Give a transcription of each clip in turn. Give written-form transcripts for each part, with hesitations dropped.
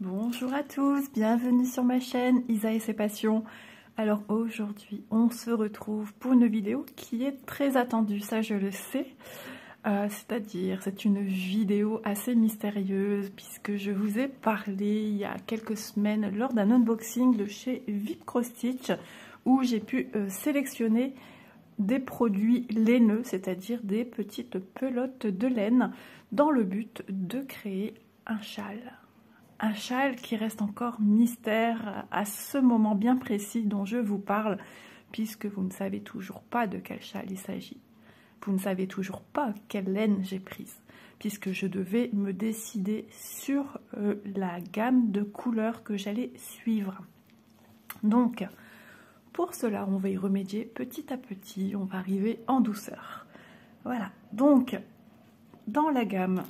Bonjour à tous, bienvenue sur ma chaîne Isa et ses passions. Alors aujourd'hui on se retrouve pour une vidéo qui est très attendue, ça je le sais. C'est-à-dire c'est une vidéo assez mystérieuse puisque je vous ai parlé il y a quelques semaines lors d'un unboxing de chez VIP Cross Stitch où j'ai pu sélectionner des produits laineux, c'est-à-dire des petites pelotes de laine dans le but de créer un châle. Un châle qui reste encore mystère à ce moment bien précis dont je vous parle, puisque vous ne savez toujours pas de quel châle il s'agit. Vous ne savez toujours pas quelle laine j'ai prise, puisque je devais me décider sur la gamme de couleurs que j'allais suivre. Donc, pour cela, on va y remédier petit à petit, on va arriver en douceur. Voilà, donc, dans la gamme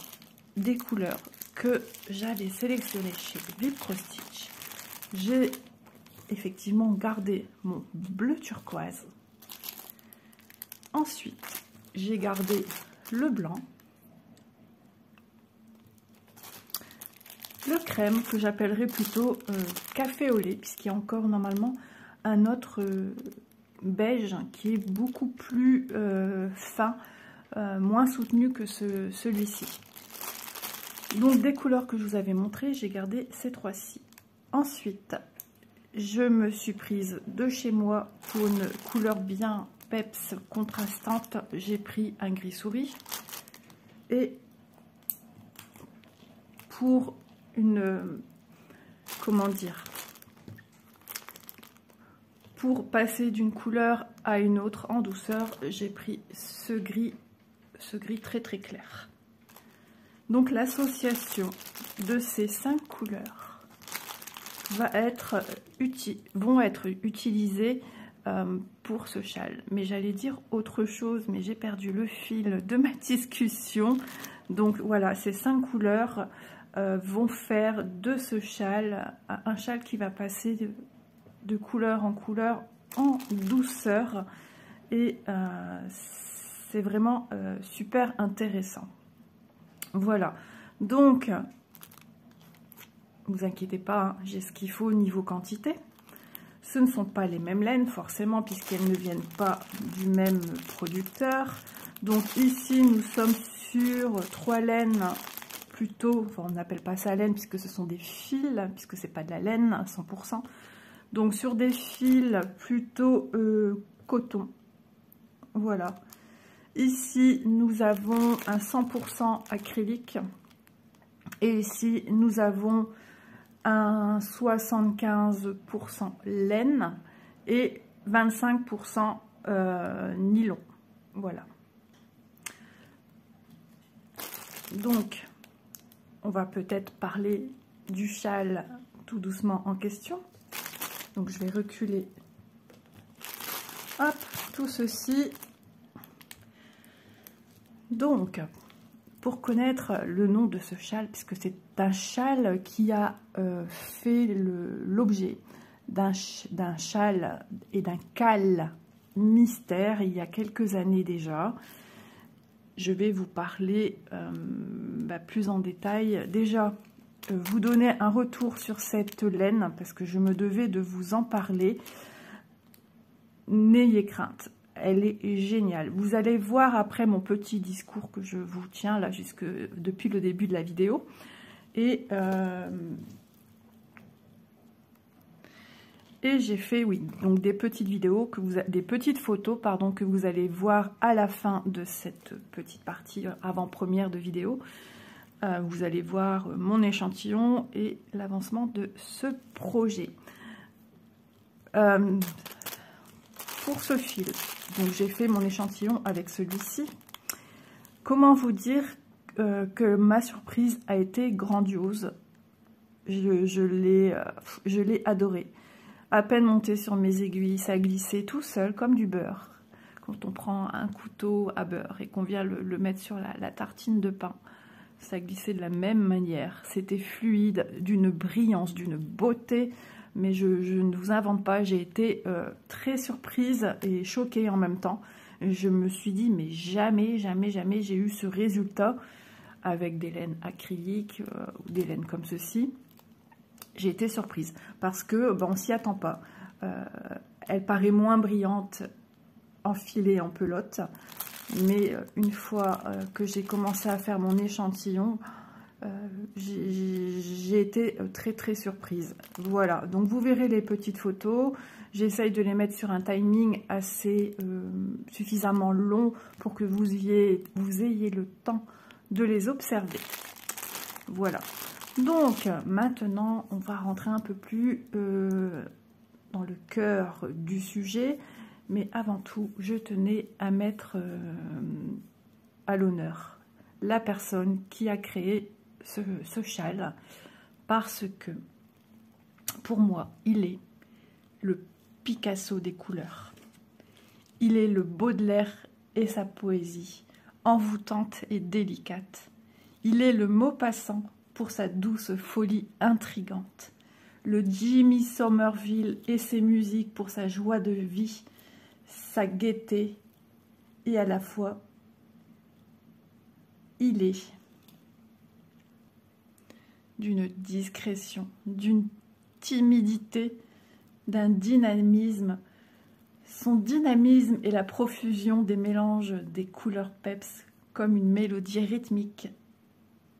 des couleurs que j'avais sélectionné chez VIP Cross Stitch, j'ai effectivement gardé mon bleu turquoise. Ensuite, j'ai gardé le blanc, le crème que j'appellerais plutôt café au lait, puisqu'il y a encore normalement un autre beige qui est beaucoup plus fin, moins soutenu que celui-ci. Donc des couleurs que je vous avais montrées, j'ai gardé ces trois-ci. Ensuite, je me suis prise de chez moi pour une couleur bien peps contrastante. J'ai pris un gris souris. Et pour une... comment dire? Pour passer d'une couleur à une autre en douceur, j'ai pris ce gris très très clair. Donc l'association de ces 5 couleurs vont être utilisées pour ce châle. Mais j'allais dire autre chose, mais j'ai perdu le fil de ma discussion. Donc voilà, ces 5 couleurs vont faire de ce châle un châle qui va passer de couleur en couleur en douceur. Et c'est vraiment super intéressant. Voilà, donc, vous inquiétez pas, hein, j'ai ce qu'il faut au niveau quantité. Ce ne sont pas les mêmes laines, forcément, puisqu'elles ne viennent pas du même producteur. Donc ici, nous sommes sur 3 laines plutôt, enfin, on n'appelle pas ça laine, puisque ce sont des fils, puisque c'est pas de la laine à 100%. Donc sur des fils plutôt coton, voilà. Ici, nous avons un 100% acrylique et ici, nous avons un 75% laine et 25% nylon. Voilà. Donc, on va peut-être parler du châle tout doucement en question. Donc, je vais reculer hop, tout ceci. Donc, pour connaître le nom de ce châle, puisque c'est un châle qui a fait l'objet d'un châle et d'un cale mystère il y a quelques années déjà, je vais vous parler plus en détail. Déjà, vous donner un retour sur cette laine, parce que je me devais de vous en parler. N'ayez crainte. Elle est géniale. Vous allez voir après mon petit discours que je vous tiens là jusque depuis le début de la vidéo. Et j'ai fait, oui, donc des petites vidéos, des petites photos, pardon, que vous allez voir à la fin de cette petite partie avant-première de vidéo. Vous allez voir mon échantillon et l'avancement de ce projet. Pour ce fil, donc j'ai fait mon échantillon avec celui-ci. Comment vous dire que ma surprise a été grandiose. Je l'ai adoré. À peine monté sur mes aiguilles, ça glissait tout seul comme du beurre. Quand on prend un couteau à beurre et qu'on vient le mettre sur la tartine de pain, ça glissait de la même manière. C'était fluide, d'une brillance, d'une beauté. Mais je ne vous invente pas, j'ai été très surprise et choquée en même temps. Je me suis dit, mais jamais, jamais, jamais j'ai eu ce résultat avec des laines acryliques ou des laines comme ceci. j'ai été surprise parce que bon, on s'y attend pas. Elle paraît moins brillante enfilée en pelote, mais une fois que j'ai commencé à faire mon échantillon, j'ai été très surprise. Voilà, donc vous verrez les petites photos. J'essaye de les mettre sur un timing assez suffisamment long pour que vous ayez le temps de les observer. Voilà. Donc maintenant, on va rentrer un peu plus dans le cœur du sujet. Mais avant tout, je tenais à mettre à l'honneur la personne qui a créé ce châle, parce que pour moi, il est le Picasso des couleurs. Il est le Baudelaire et sa poésie, envoûtante et délicate. Il est le Maupassant pour sa douce folie intrigante. Le Jimmy Somerville et ses musiques pour sa joie de vie, sa gaieté, et à la fois, il est d'une discrétion, d'une timidité, d'un dynamisme. Son dynamisme est la profusion des mélanges des couleurs peps comme une mélodie rythmique,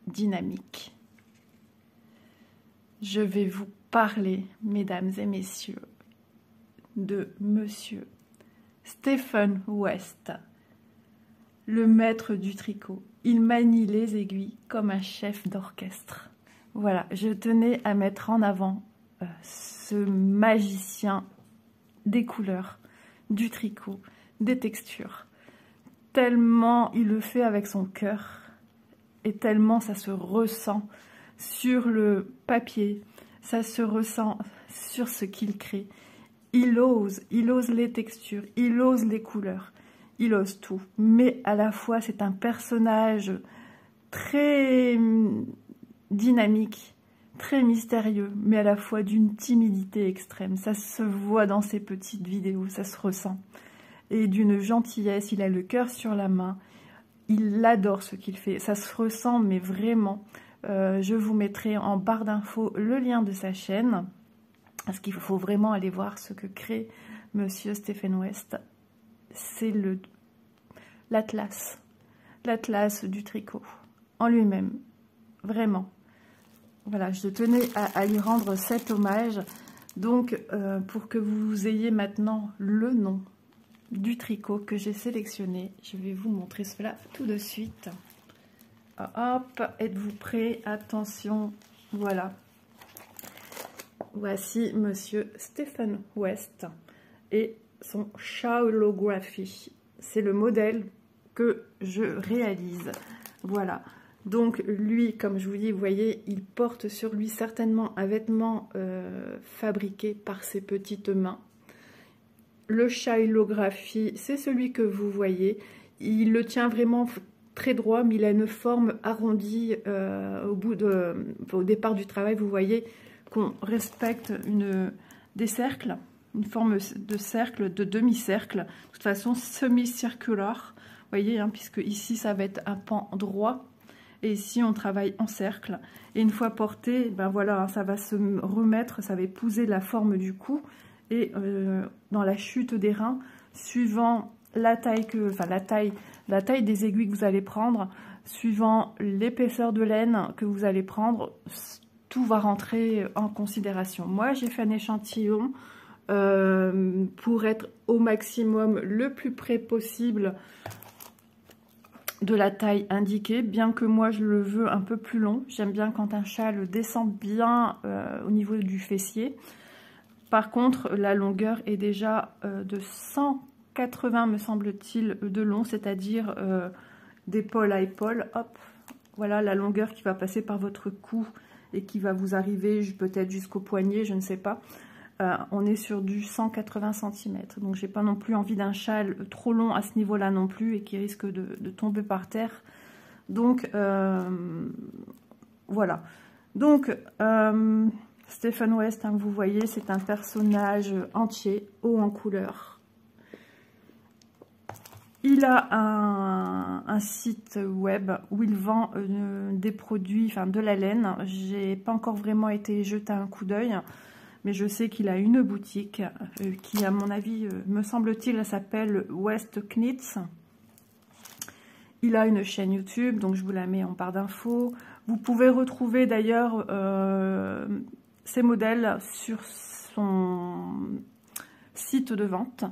dynamique. Je vais vous parler, mesdames et messieurs, de Monsieur Stephen West, le maître du tricot. Il manie les aiguilles comme un chef d'orchestre. Voilà, je tenais à mettre en avant ce magicien des couleurs, du tricot, des textures. Tellement il le fait avec son cœur et tellement ça se ressent sur le papier, ça se ressent sur ce qu'il crée. Il ose les textures, il ose les couleurs, il ose tout. Mais à la fois, c'est un personnage très dynamique, très mystérieux, mais à la fois d'une timidité extrême. Ça se voit dans ses petites vidéos, ça se ressent. Et d'une gentillesse, il a le cœur sur la main, il adore ce qu'il fait. Ça se ressent, mais vraiment. Je vous mettrai en barre d'infos le lien de sa chaîne, parce qu'il faut vraiment aller voir ce que crée Monsieur Stephen West. C'est l'atlas du tricot en lui-même, vraiment. Voilà, je tenais à lui rendre cet hommage. Donc, pour que vous ayez maintenant le nom du tricot que j'ai sélectionné, je vais vous montrer cela tout de suite. Hop, êtes-vous prêts? Attention, voilà. Voici Monsieur Stephen West et son Shawlography. C'est le modèle que je réalise. Voilà. Donc lui, comme je vous dis, vous voyez, il porte sur lui certainement un vêtement fabriqué par ses petites mains. Le Shawlography, c'est celui que vous voyez. Il le tient vraiment très droit, mais il a une forme arrondie au départ du travail. Vous voyez qu'on respecte des cercles, une forme de cercle, de demi-cercle, de toute façon semi-circulaire, vous voyez, hein, puisque ici ça va être un pan droit, et ici on travaille en cercle, et une fois porté, ben voilà, hein, ça va se remettre, ça va épouser la forme du cou, et dans la chute des reins, suivant la taille des aiguilles que vous allez prendre, suivant l'épaisseur de laine que vous allez prendre, tout va rentrer en considération. Moi, j'ai fait un échantillon pour être au maximum le plus près possible de la taille indiquée, bien que moi je le veux un peu plus long. J'aime bien quand un châle descend bien au niveau du fessier. Par contre, la longueur est déjà de 180, me semble-t-il, de long, c'est-à-dire d'épaule à épaule. Hop, voilà la longueur qui va passer par votre cou et qui va vous arriver peut-être jusqu'au poignet, je ne sais pas. On est sur du 180 cm, donc j'ai pas non plus envie d'un châle trop long à ce niveau-là non plus et qui risque de tomber par terre. Donc voilà. Donc Stephen West, hein, vous voyez, c'est un personnage entier, haut en couleur. Il a un site web où il vend des produits, enfin de la laine. J'ai pas encore vraiment été jeter un coup d'œil, mais je sais qu'il a une boutique qui, à mon avis, me semble-t-il, s'appelle West Knits. Il a une chaîne YouTube, donc je vous la mets en barre d'infos. Vous pouvez retrouver d'ailleurs ces modèles sur son site de vente.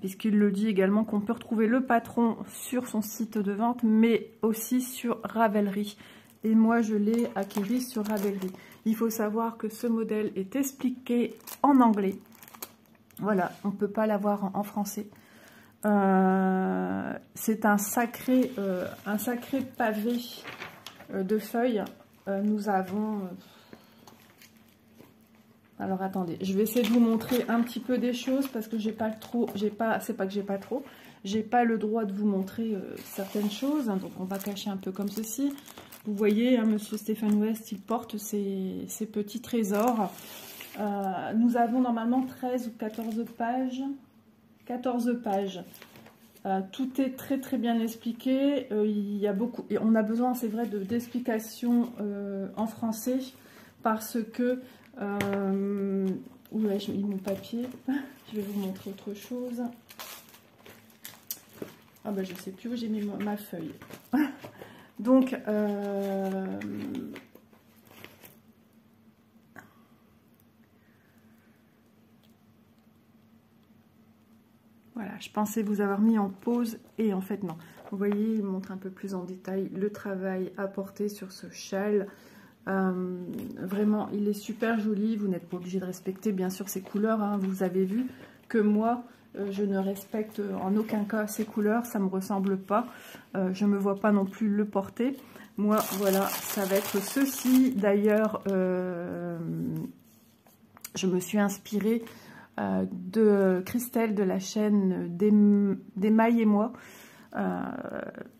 Puisqu'il le dit également qu'on peut retrouver le patron sur son site de vente, mais aussi sur Ravelry. Et moi, je l'ai acquis sur Ravelry. Il faut savoir que ce modèle est expliqué en anglais. Voilà, on ne peut pas l'avoir en français. C'est un sacré pavé de feuilles. Nous avons... Alors attendez, je vais essayer de vous montrer un petit peu des choses parce que j'ai pas le droit de vous montrer certaines choses. Donc on va cacher un peu comme ceci. Vous voyez, hein, Monsieur Stéphane West, il porte ses petits trésors. Nous avons normalement 13 ou 14 pages. 14 pages. Tout est très très bien expliqué. Il y a beaucoup, et on a besoin, c'est vrai, d'explications en français parce que ouais, j'ai mis mon papier. Je vais vous montrer autre chose. Ah ben je sais plus où j'ai mis ma feuille. Donc voilà, je pensais vous avoir mis en pause et en fait non. Vous voyez, il montre un peu plus en détail le travail apporté sur ce châle. Vraiment, il est super joli. Vous n'êtes pas obligé de respecter bien sûr ces couleurs, hein. Vous avez vu que moi, je ne respecte en aucun cas ces couleurs. Ça ne me ressemble pas. Je ne me vois pas non plus le porter. Moi, voilà, ça va être ceci. D'ailleurs, je me suis inspirée de Christelle de la chaîne des Mailles et moi.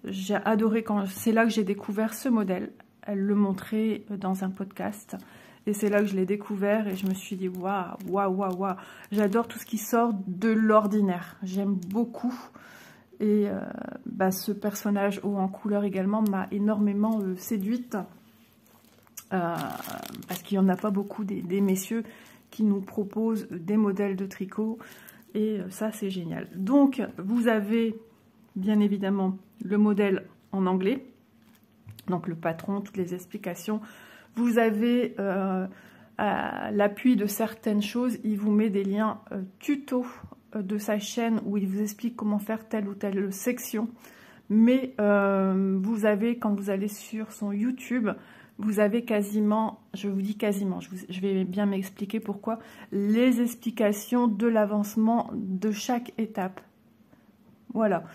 J'ai adoré quand c'est là que j'ai découvert ce modèle. Elle le montrait dans un podcast et c'est là que je l'ai découvert et je me suis dit waouh, waouh, waouh, waouh. J'adore tout ce qui sort de l'ordinaire. J'aime beaucoup et ce personnage haut en couleur également m'a énormément séduite parce qu'il n'y en a pas beaucoup des messieurs qui nous proposent des modèles de tricot et ça c'est génial. Donc vous avez bien évidemment le modèle en anglais. Donc le patron, toutes les explications. Vous avez à l'appui de certaines choses, il vous met des liens tuto de sa chaîne où il vous explique comment faire telle ou telle section. Mais vous avez, quand vous allez sur son YouTube, vous avez quasiment, je vous dis quasiment, je vais bien m'expliquer pourquoi, les explications de l'avancement de chaque étape. Voilà,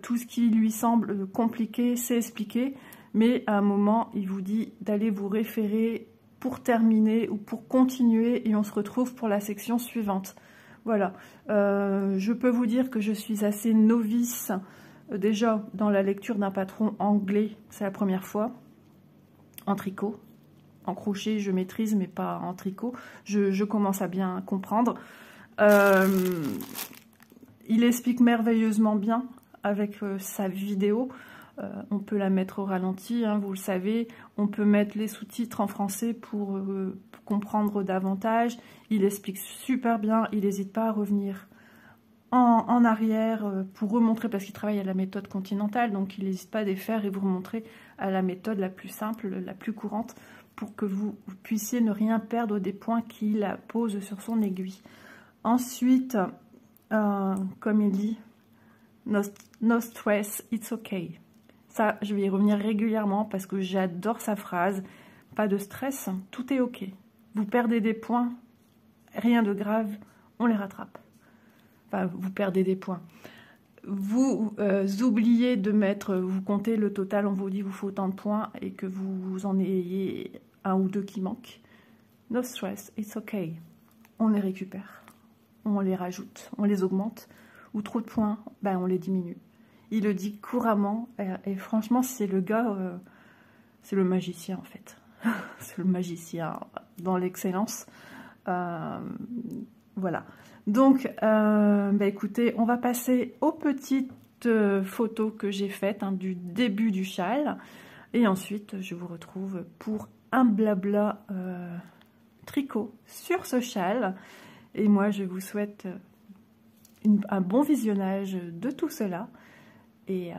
tout ce qui lui semble compliqué, c'est expliqué. Mais à un moment, il vous dit d'aller vous référer pour terminer ou pour continuer et on se retrouve pour la section suivante. Voilà, je peux vous dire que je suis assez novice déjà dans la lecture d'un patron anglais, c'est la première fois, en tricot. En crochet, je maîtrise, mais pas en tricot. Je commence à bien comprendre. Il explique merveilleusement bien avec sa vidéo. On peut la mettre au ralenti, hein, vous le savez. On peut mettre les sous-titres en français pour comprendre davantage. Il explique super bien. Il n'hésite pas à revenir en arrière pour remontrer, parce qu'il travaille à la méthode continentale. Donc, il n'hésite pas à défaire et vous remontrer à la méthode la plus simple, la plus courante, pour que vous puissiez ne rien perdre des points qu'il pose sur son aiguille. Ensuite, comme il dit, no stress, it's okay. Ça, je vais y revenir régulièrement parce que j'adore sa phrase. Pas de stress, tout est ok. Vous perdez des points, rien de grave, on les rattrape. Enfin, vous perdez des points. Vous oubliez de mettre, vous comptez le total, on vous dit vous faut autant de points et que vous en ayez un ou deux qui manquent. No stress, it's okay. On les récupère, on les rajoute, on les augmente. Ou trop de points, ben on les diminue. Il le dit couramment et franchement c'est le gars, c'est le magicien en fait. C'est le magicien dans l'excellence. Voilà. Donc, écoutez, on va passer aux petites photos que j'ai faites hein, du début du châle. Et ensuite, je vous retrouve pour un blabla tricot sur ce châle. Et moi, je vous souhaite un bon visionnage de tout cela. Et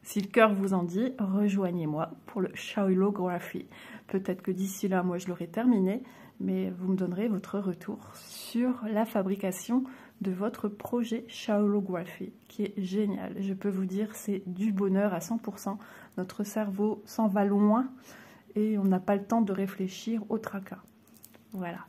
si le cœur vous en dit, rejoignez-moi pour le Shawlography. Peut-être que d'ici là, moi, je l'aurai terminé, mais vous me donnerez votre retour sur la fabrication de votre projet Shawlography, qui est génial. Je peux vous dire, c'est du bonheur à 100%. Notre cerveau s'en va loin et on n'a pas le temps de réfléchir au tracas. Voilà.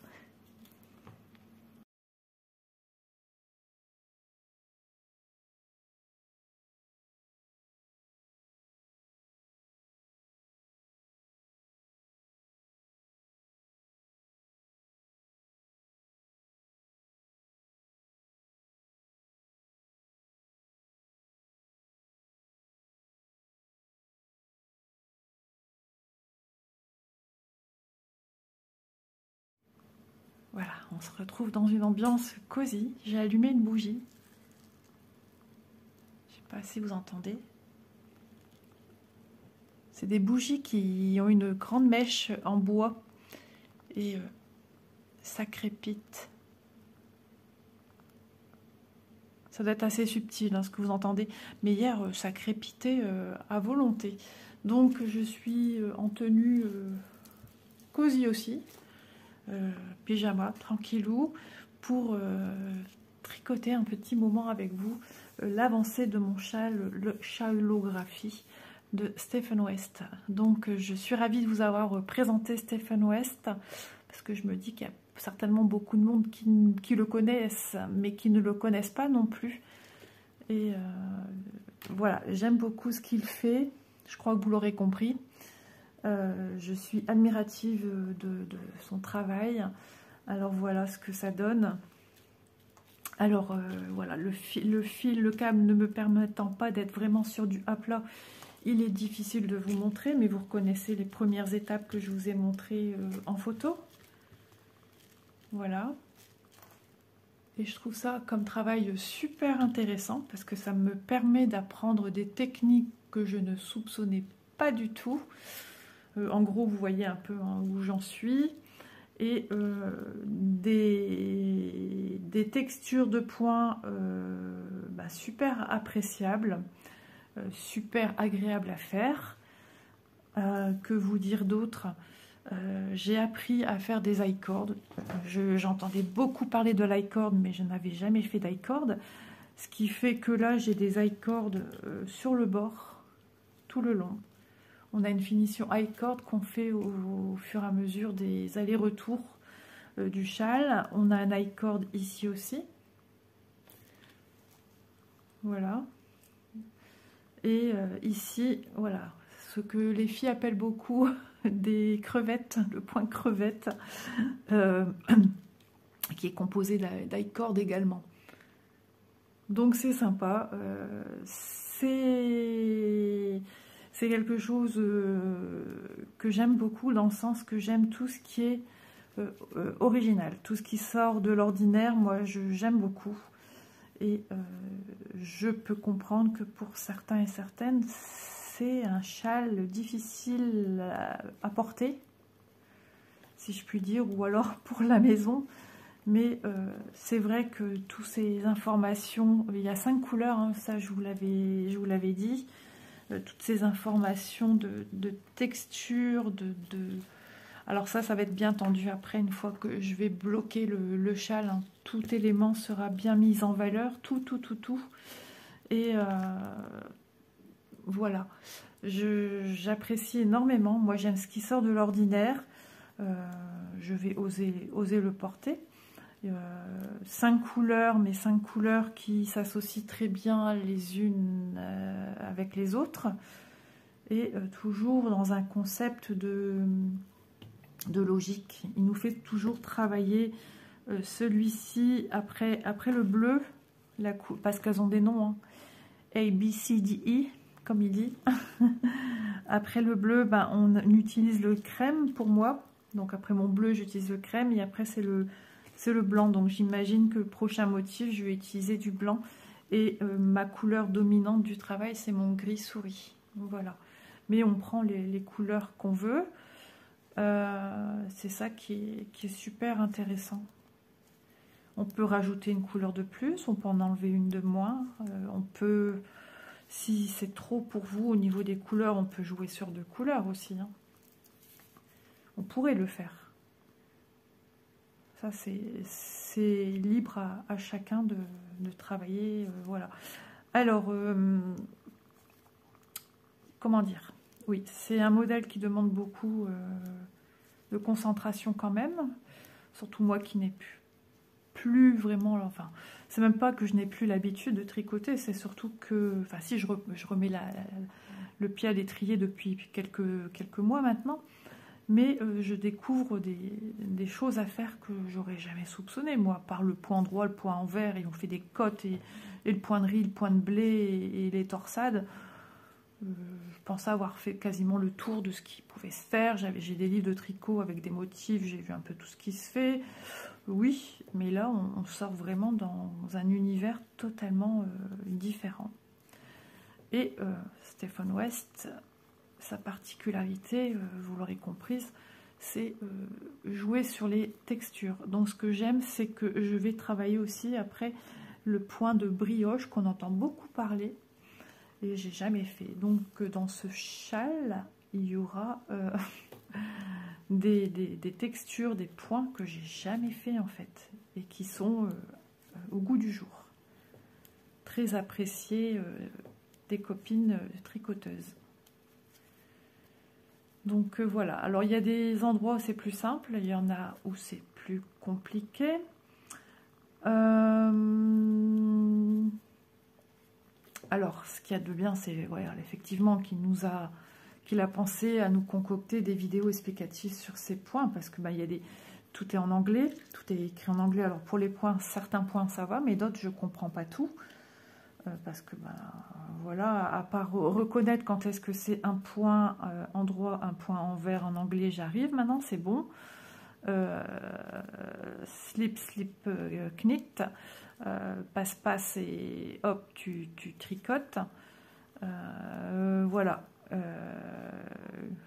Voilà, on se retrouve dans une ambiance cosy. J'ai allumé une bougie. Je sais pas si vous entendez. C'est des bougies qui ont une grande mèche en bois et ça crépite. Ça doit être assez subtil hein, ce que vous entendez. Mais hier, ça crépitait à volonté. Donc je suis en tenue cosy aussi. Pyjama, tranquillou, pour tricoter un petit moment avec vous l'avancée de mon châle, le Shawlography de Stephen West. Donc je suis ravie de vous avoir présenté Stephen West, parce que je me dis qu'il y a certainement beaucoup de monde qui le connaissent, mais qui ne le connaissent pas non plus. Et voilà, j'aime beaucoup ce qu'il fait, je crois que vous l'aurez compris. Je suis admirative de son travail. Alors voilà ce que ça donne. Alors voilà, le câble ne me permettant pas d'être vraiment sur du à plat, il est difficile de vous montrer, mais vous reconnaissez les premières étapes que je vous ai montrées en photo. Voilà. Et je trouve ça comme travail super intéressant parce que ça me permet d'apprendre des techniques que je ne soupçonnais pas du tout. En gros, vous voyez un peu hein, où j'en suis. Et des textures de points super appréciables, super agréables à faire. Que vous dire d'autre? J'ai appris à faire des I-cords. J'entendais beaucoup parler de l'I-cord, mais je n'avais jamais fait d'I-cord. Ce qui fait que là, j'ai des I-cords sur le bord, tout le long. On a une finition I-cord qu'on fait au fur et à mesure des allers-retours du châle. On a un I-cord ici aussi. Voilà. Et ici, voilà, ce que les filles appellent beaucoup des crevettes, le point crevette, qui est composé d'i-cord également. Donc c'est sympa, c'est quelque chose que j'aime beaucoup, dans le sens que j'aime tout ce qui est original, tout ce qui sort de l'ordinaire, moi j'aime beaucoup. Et je peux comprendre que pour certains et certaines, c'est un châle difficile à porter, si je puis dire, ou alors pour la maison. Mais c'est vrai que toutes ces informations, il y a 5 couleurs, hein, ça je vous l'avais dit, toutes ces informations de texture, alors ça va être bien tendu après, une fois que je vais bloquer le châle, hein, tout élément sera bien mis en valeur, tout. Et voilà, j'apprécie énormément, moi j'aime ce qui sort de l'ordinaire, je vais oser le porter. 5 couleurs, mais 5 couleurs qui s'associent très bien les unes avec les autres, et toujours dans un concept de logique. Il nous fait toujours travailler celui-ci après le bleu, parce qu'elles ont des noms, hein. A, B, C, D, E, comme il dit. Après le bleu, on utilise le crème pour moi. Donc après mon bleu, j'utilise le crème, et après c'est le blanc. Donc j'imagine que le prochain motif, je vais utiliser du blanc. Et ma couleur dominante du travail, c'est mon gris souris. Voilà. Mais on prend les couleurs qu'on veut. C'est ça qui est super intéressant. On peut rajouter une couleur de plus, on peut en enlever une de moins. On peut, si c'est trop pour vous au niveau des couleurs, on peut jouer sur 2 couleurs aussi. Hein. On pourrait le faire. Ça, c'est libre à chacun de travailler. Voilà. Alors, comment dire? Oui, c'est un modèle qui demande beaucoup de concentration quand même. Surtout moi qui n'ai plus vraiment... Enfin, c'est même pas que je n'ai plus l'habitude de tricoter, c'est surtout que... Enfin, si je remets le pied à l'étrier depuis quelques mois maintenant, mais je découvre des choses à faire que j'aurais jamais soupçonné, moi, par le point droit, le point envers, et on fait des cottes, et le point de riz, le point de blé, et les torsades. Je pensais avoir fait quasiment le tour de ce qui pouvait se faire. J'ai des livres de tricot avec des motifs, j'ai vu un peu tout ce qui se fait. Oui, mais là, on sort vraiment dans un univers totalement différent. Et Stephen West, sa particularité, vous l'aurez comprise, c'est jouer sur les textures. Donc ce que j'aime, c'est que je vais travailler aussi après le point de brioche qu'on entend beaucoup parler et j'ai jamais fait. Donc dans ce châle, il y aura des textures, des points que j'ai jamais fait en fait et qui sont au goût du jour. Très appréciés des copines tricoteuses. Donc voilà, alors il y a des endroits où c'est plus simple, il y en a où c'est plus compliqué. Alors ce qu'il y a de bien, c'est effectivement qu'il a pensé à nous concocter des vidéos explicatives sur ces points, parce que tout est en anglais, tout est écrit en anglais. Alors pour les points, certains points ça va, mais d'autres je ne comprends pas tout. Parce que voilà, à part reconnaître quand est-ce que c'est un point endroit, un point envers en anglais, j'arrive maintenant, c'est bon. Slip, slip, knit, passe, passe et hop, tu tricotes. Voilà,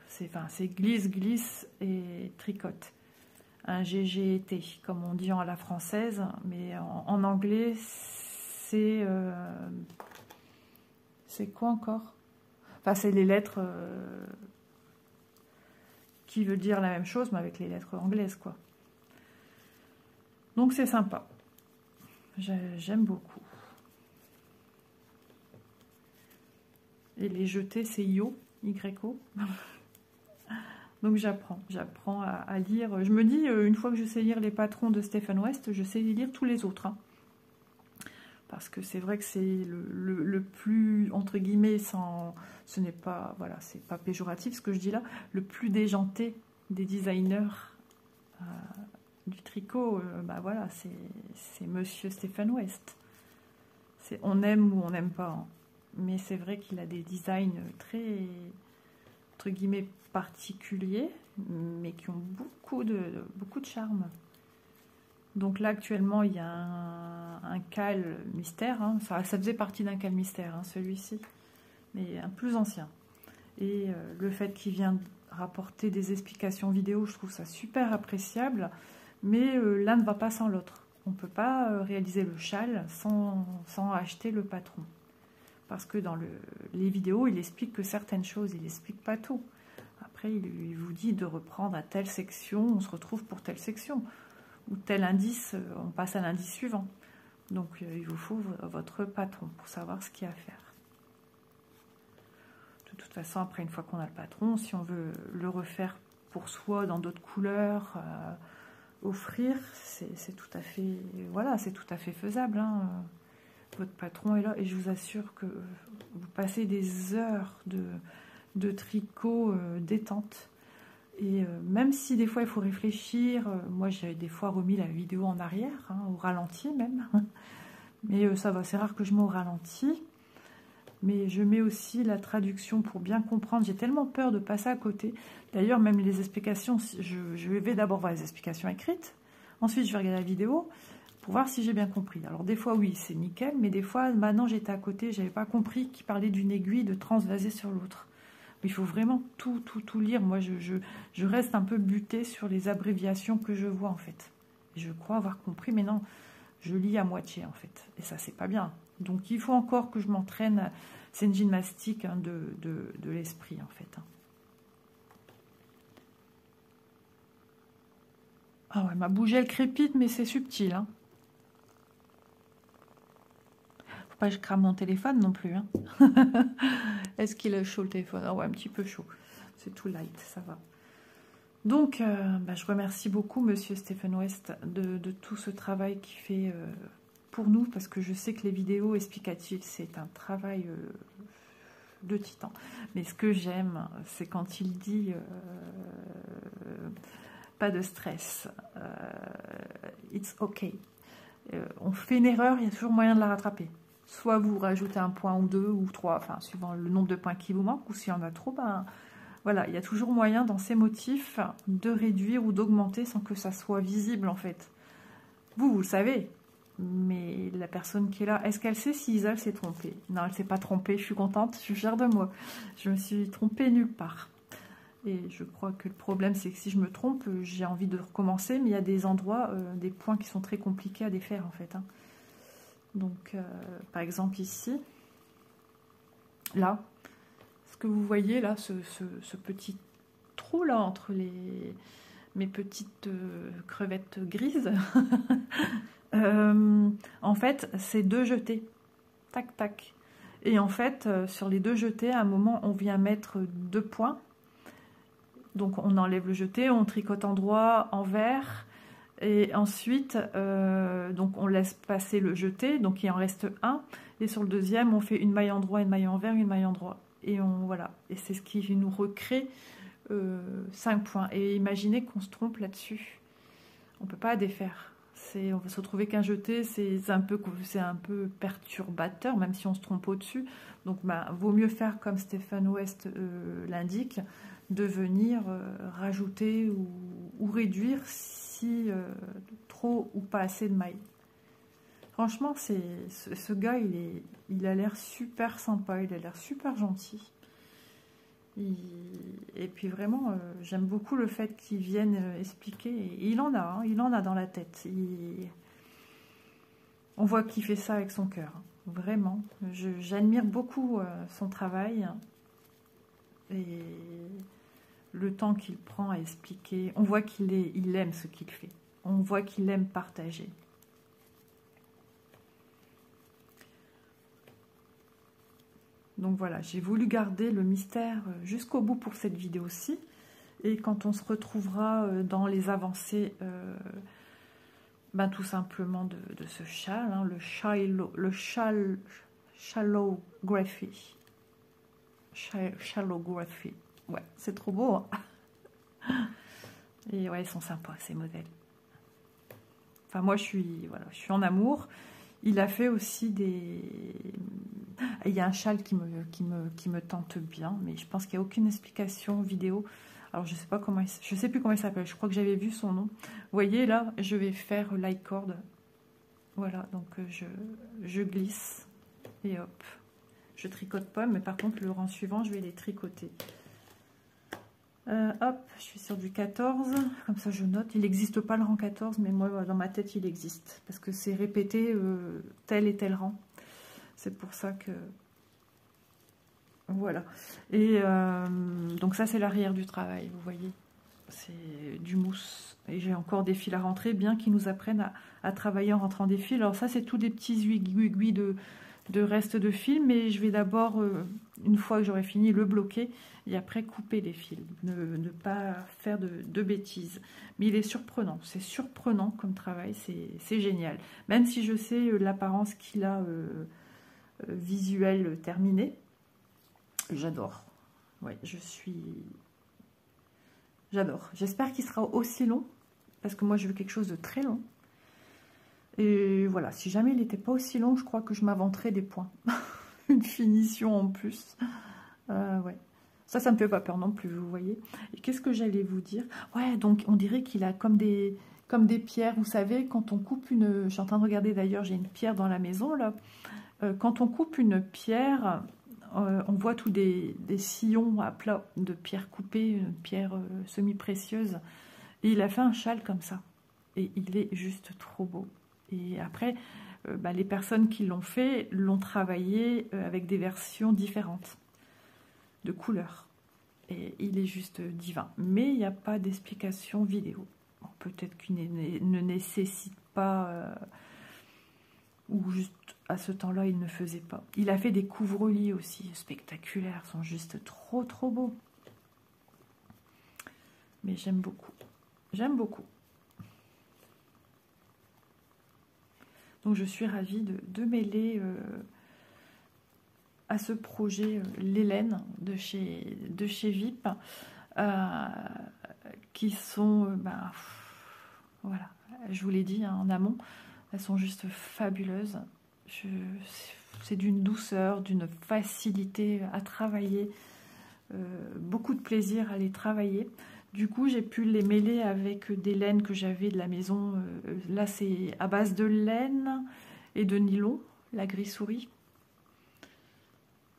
c'est glisse, glisse et tricote. Un GGT, comme on dit à la française, mais en anglais, c'est quoi encore? Enfin, c'est les lettres qui veut dire la même chose, mais avec les lettres anglaises, quoi. Donc, c'est sympa. J'aime beaucoup. Et les jetés, c'est yo, Y-O. Donc, j'apprends à lire. Je me dis, une fois que je sais lire les patrons de Stephen West, je sais lire tous les autres, hein. Parce que c'est vrai que c'est le plus, entre guillemets, ce n'est pas, voilà, c'est pas péjoratif ce que je dis là, le plus déjanté des designers du tricot, voilà, c'est Monsieur Stephen West. On aime ou on n'aime pas, hein. Mais c'est vrai qu'il a des designs très, entre guillemets, particuliers, mais qui ont beaucoup de charme. Donc là, actuellement, il y a un cal mystère. Hein. Ça faisait partie d'un cal mystère, hein, celui-ci, mais un plus ancien. Et le fait qu'il vienne rapporter des explications vidéo, je trouve ça super appréciable. Mais l'un ne va pas sans l'autre. On ne peut pas réaliser le châle sans acheter le patron. Parce que dans les vidéos, il explique que certaines choses, il n'explique pas tout. Après, il vous dit de reprendre à telle section, on se retrouve pour telle section. Ou tel indice, on passe à l'indice suivant. Donc il vous faut votre patron pour savoir ce qu'il y a à faire. De toute façon, après, une fois qu'on a le patron, si on veut le refaire pour soi dans d'autres couleurs, offrir, c'est tout à fait, voilà, c'est tout à fait faisable, hein. Votre patron est là et je vous assure que vous passez des heures de tricot détente. Et même si des fois il faut réfléchir, moi j'ai des fois remis la vidéo en arrière, hein, au ralenti même, mais ça va, c'est rare que je mets au ralenti, mais je mets aussi la traduction pour bien comprendre. J'ai tellement peur de passer à côté. D'ailleurs, même les explications, je vais d'abord voir les explications écrites, ensuite je vais regarder la vidéo, pour voir si j'ai bien compris. Alors des fois oui, c'est nickel, mais des fois, maintenant j'étais à côté, j'avais pas compris qu'il parlait d'une aiguille de transvaser sur l'autre. Il faut vraiment tout lire. Moi, je reste un peu butée sur les abréviations que je vois, en fait. Et je crois avoir compris, mais non, je lis à moitié, en fait. Et ça, c'est pas bien. Donc, il faut encore que je m'entraîne. C'est une gymnastique hein, de l'esprit, en fait. Ah ouais, ma bougie, elle crépite, mais c'est subtil. Hein. Faut pas que je crame mon téléphone non plus. Hein. Est-ce qu'il est chaud, le téléphone? Ah ouais, un petit peu chaud. C'est tout light, ça va. Donc, je remercie beaucoup Monsieur Stephen West de tout ce travail qu'il fait pour nous, parce que je sais que les vidéos explicatives, c'est un travail de titan. Mais ce que j'aime, c'est quand il dit pas de stress, it's okay. On fait une erreur, il y a toujours moyen de la rattraper. Soit vous rajoutez un point ou deux ou trois, enfin suivant le nombre de points qui vous manque, ou s'il y en a trop, ben voilà, il y a toujours moyen dans ces motifs de réduire ou d'augmenter sans que ça soit visible en fait. Vous le savez, mais la personne qui est là, est-ce qu'elle sait si Isa s'est trompée? Non, elle ne s'est pas trompée, je suis contente, je suis fière de moi. Je me suis trompée nulle part. Et je crois que le problème, c'est que si je me trompe, j'ai envie de recommencer, mais il y a des endroits, des points qui sont très compliqués à défaire en fait. Hein. Donc, par exemple ici, là, ce que vous voyez là, ce petit trou là entre mes petites crevettes grises, en fait, c'est deux jetés, tac tac. Et en fait, sur les deux jetés, à un moment, on vient mettre 2 points. Donc, on enlève le jeté, on tricote en droit, envers. Et ensuite, donc on laisse passer le jeté, donc il en reste un. Et sur le deuxième, on fait une maille en droit, une maille envers, une maille en droit. Et voilà. Et c'est ce qui nous recrée 5 points. Et imaginez qu'on se trompe là-dessus. On ne peut pas défaire. On va se retrouver qu'un jeté, c'est un peu perturbateur, même si on se trompe au-dessus. Donc, vaut mieux faire comme Stephen West l'indique, de venir rajouter ou réduire si trop ou pas assez de mailles. Franchement, ce gars, il a l'air super sympa, il a l'air super gentil. Et puis vraiment, j'aime beaucoup le fait qu'il vienne expliquer. Et il en a, hein, il en a dans la tête. On voit qu'il fait ça avec son cœur. Hein, vraiment, j'admire beaucoup son travail. Et le temps qu'il prend à expliquer. On voit il aime ce qu'il fait. On voit qu'il aime partager. Donc voilà, j'ai voulu garder le mystère jusqu'au bout pour cette vidéo-ci. Et quand on se retrouvera dans les avancées, tout simplement de ce châle, hein, le shallowgraphy. Shallowgraphy. Ouais, c'est trop beau. Hein. Et ouais, ils sont sympas, ces modèles. Enfin, moi, je suis en amour. Il a fait aussi il y a un châle qui me tente bien, mais je pense qu'il n'y a aucune explication vidéo. Alors, je sais plus comment il s'appelle. Je crois que j'avais vu son nom. Vous voyez, là, je vais faire l'I-cord. Voilà, donc je glisse et hop. Je tricote pas, mais par contre, le rang suivant, je vais les tricoter. Hop, je suis sur du 14, comme ça je note. Il n'existe pas le rang 14, mais moi dans ma tête il existe, parce que c'est répété tel et tel rang. C'est pour ça que... Voilà. Et donc ça c'est l'arrière du travail, vous voyez. C'est du mousse. Et j'ai encore des fils à rentrer, bien qu'ils nous apprennent à travailler en rentrant des fils. Alors ça c'est tous des petits aiguilles de reste de fil, mais je vais d'abord, une fois que j'aurai fini, le bloquer et après couper les fils, ne pas faire de bêtises. Mais il est surprenant, c'est surprenant comme travail, c'est génial. Même si je sais l'apparence qu'il a visuelle terminée, j'adore. Ouais, j'adore. J'espère qu'il sera aussi long, parce que moi je veux quelque chose de très long. Et voilà, si jamais il n'était pas aussi long, je crois que je m'inventerais des points. Une finition en plus. Ouais. Ça me fait pas peur non plus, vous voyez. Et qu'est-ce que j'allais vous dire? Ouais, donc on dirait qu'il a comme des comme des pierres. Vous savez, quand on coupe une... Je suis en train de regarder d'ailleurs, j'ai une pierre dans la maison là. Quand on coupe une pierre, on voit tous des sillons à plat de pierres coupées, une pierre semi-précieuse. Et il a fait un châle comme ça. Et il est juste trop beau. Et après, les personnes qui l'ont fait l'ont travaillé avec des versions différentes de couleurs. Et il est juste divin. Mais il n'y a pas d'explication vidéo. Bon, peut-être qu'il ne nécessite pas... ou juste à ce temps-là, il ne faisait pas. Il a fait des couvre-lits aussi spectaculaires. Sont juste trop, trop beaux. Mais j'aime beaucoup. J'aime beaucoup. Donc je suis ravie de mêler à ce projet l'Hélène de chez VIP, qui sont, voilà, je vous l'ai dit hein, en amont, elles sont juste fabuleuses. C'est d'une douceur, d'une facilité à travailler, beaucoup de plaisir à les travailler. Du coup, j'ai pu les mêler avec des laines que j'avais de la maison. Là, c'est à base de laine et de nylon, la gris souris.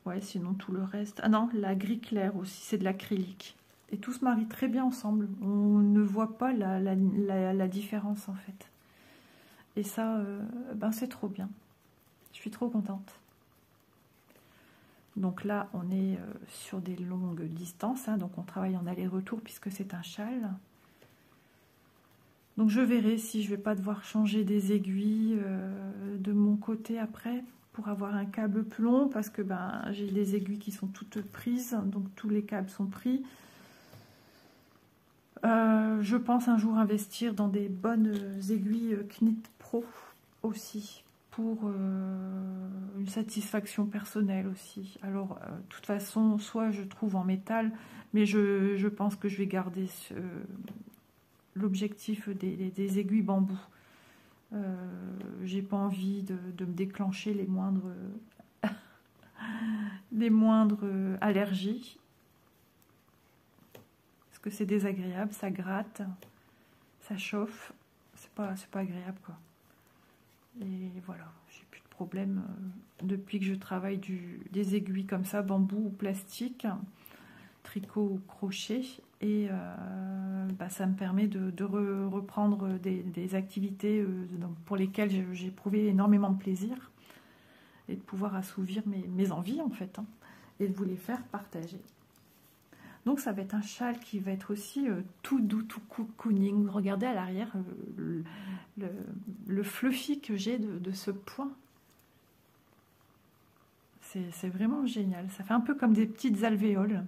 Ouais, sinon tout le reste... Ah non, la gris clair aussi, c'est de l'acrylique. Et tout se marie très bien ensemble. On ne voit pas la différence, en fait. Et ça, c'est trop bien. Je suis trop contente. Donc là, on est sur des longues distances, hein, donc on travaille en aller-retour puisque c'est un châle. Donc je verrai si je vais pas devoir changer des aiguilles de mon côté après pour avoir un câble plus long parce que j'ai des aiguilles qui sont toutes prises, donc tous les câbles sont pris. Je pense un jour investir dans des bonnes aiguilles Knit Pro aussi. Pour une satisfaction personnelle aussi. Alors, de toute façon, soit je trouve en métal, mais je pense que je vais garder l'objectif des aiguilles bambou. J'ai pas envie de me déclencher les moindres allergies. Parce que c'est désagréable, ça gratte, ça chauffe. C'est pas agréable, quoi. Et voilà, j'ai plus de problème depuis que je travaille des aiguilles comme ça, bambou ou plastique, tricot ou crochet. Et ça me permet de reprendre des activités pour lesquelles j'ai éprouvé énormément de plaisir. Et de pouvoir assouvir mes envies en fait, hein, et de vous les faire partager. Donc ça va être un châle qui va être aussi tout doux, tout cocooning. Regardez à l'arrière le fluffy que j'ai de ce point. C'est vraiment génial. Ça fait un peu comme des petites alvéoles.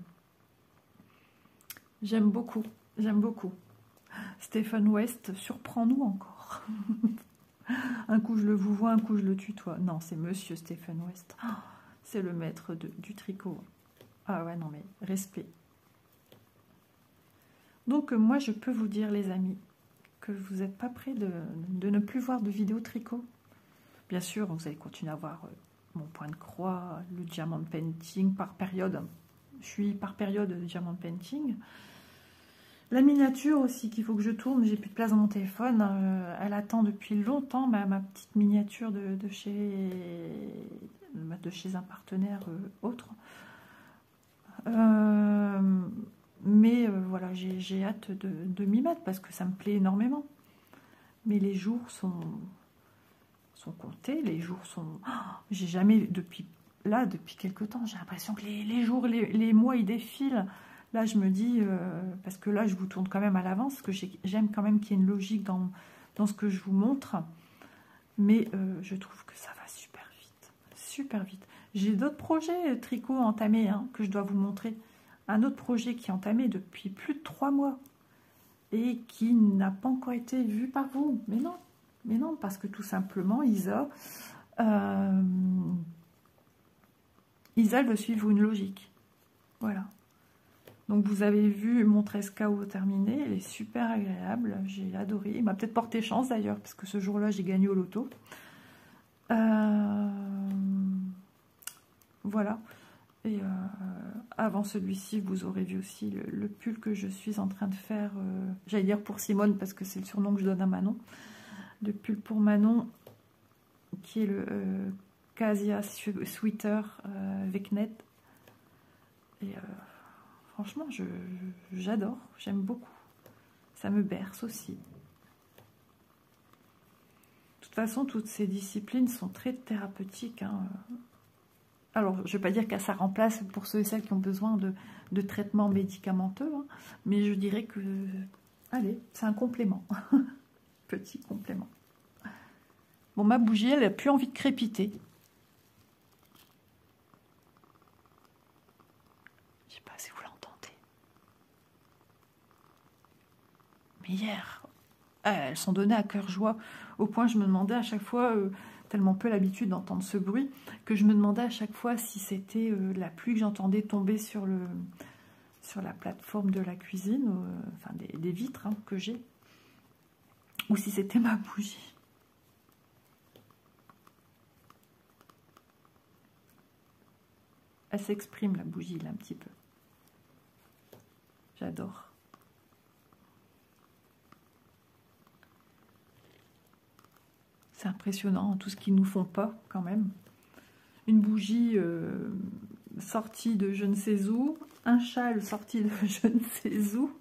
J'aime beaucoup, j'aime beaucoup. Stephen West, surprends-nous encore. Un coup je le vous vois, un coup je le tutoie. Non, c'est monsieur Stephen West. Oh, c'est le maître du tricot. Ah ouais, non mais respect. Donc moi je peux vous dire les amis que vous n'êtes pas prêts de ne plus voir de vidéos tricot. Bien sûr vous allez continuer à voir mon point de croix, le diamond painting par période. Je suis par période de diamond painting. La miniature aussi qu'il faut que je tourne, j'ai plus de place dans mon téléphone. Elle attend depuis longtemps ma petite miniature de chez un partenaire autre. Mais voilà, j'ai hâte de m'y mettre parce que ça me plaît énormément. Mais les jours sont comptés, les jours sont... Oh, j'ai jamais, depuis quelque temps, j'ai l'impression que les jours, les mois, ils défilent. Là, je me dis, parce que là, je vous tourne quand même à l'avance, parce que j'aime quand même qu'il y ait une logique dans ce que je vous montre. Mais je trouve que ça va super vite. Super vite. J'ai d'autres projets tricot entamés que je dois vous montrer. Un autre projet qui est entamé depuis plus de 3 mois et qui n'a pas encore été vu par vous. Mais non, parce que tout simplement, Isa veut suivre une logique. Voilà. Donc vous avez vu mon 13 KO terminé, elle est super agréable, j'ai adoré. Il m'a peut-être porté chance d'ailleurs, parce que ce jour-là, j'ai gagné au loto. Voilà. Et avant celui-ci, vous aurez vu aussi le pull que je suis en train de faire, j'allais dire pour Simone, parce que c'est le surnom que je donne à Manon. Le pull pour Manon, qui est le Casia Sweater V-Net. Et franchement, j'adore, j'aime beaucoup. Ça me berce aussi. De toute façon, toutes ces disciplines sont très thérapeutiques, hein. Alors, je ne vais pas dire que ça remplace pour ceux et celles qui ont besoin de traitements médicamenteux, hein, mais je dirais que, allez, c'est un complément. Petit complément. Bon, ma bougie, elle n'a plus envie de crépiter. Je ne sais pas si vous l'entendez. Mais hier, elles sont données à cœur joie, au point que je me demandais à chaque fois... tellement peu l'habitude d'entendre ce bruit, que je me demandais à chaque fois si c'était la pluie que j'entendais tomber sur la plateforme de la cuisine, enfin des vitres hein, que j'ai, ou si c'était ma bougie. Elle s'exprime la bougie là un petit peu. J'adore. C'est impressionnant, tout ce qu'ils nous font pas, quand même. Une bougie sortie de je ne sais où, un châle sorti de je ne sais où.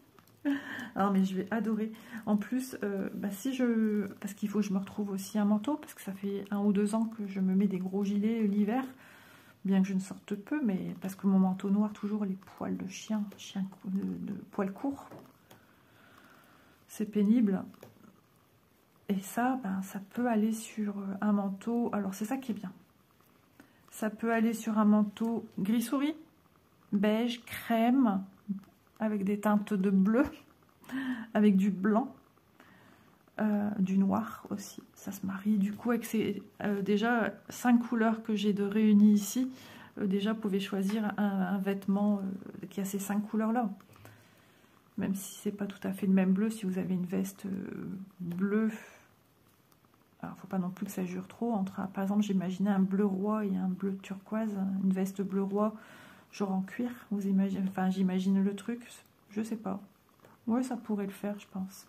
Alors, mais je vais adorer. En plus, parce qu'il faut que je me retrouve aussi un manteau, parce que ça fait 1 ou 2 ans que je me mets des gros gilets l'hiver, bien que je ne sorte peu, mais parce que mon manteau noir, toujours les poils de chien de poils courts. C'est pénible. Et ça, ça peut aller sur un manteau. Alors, c'est ça qui est bien. Ça peut aller sur un manteau gris souris, beige, crème, avec des teintes de bleu, avec du blanc, du noir aussi. Ça se marie. Du coup, avec ces déjà 5 couleurs que j'ai de réunies ici, déjà, vous pouvez choisir un vêtement qui a ces 5 couleurs-là. Même si c'est pas tout à fait le même bleu, si vous avez une veste bleue. Alors, il ne faut pas non plus que ça jure trop. Par exemple, j'imaginais un bleu roi et un bleu turquoise, une veste bleu roi, genre en cuir. Vous imaginez, enfin, j'imagine le truc. Je sais pas. Ouais, ça pourrait le faire, je pense.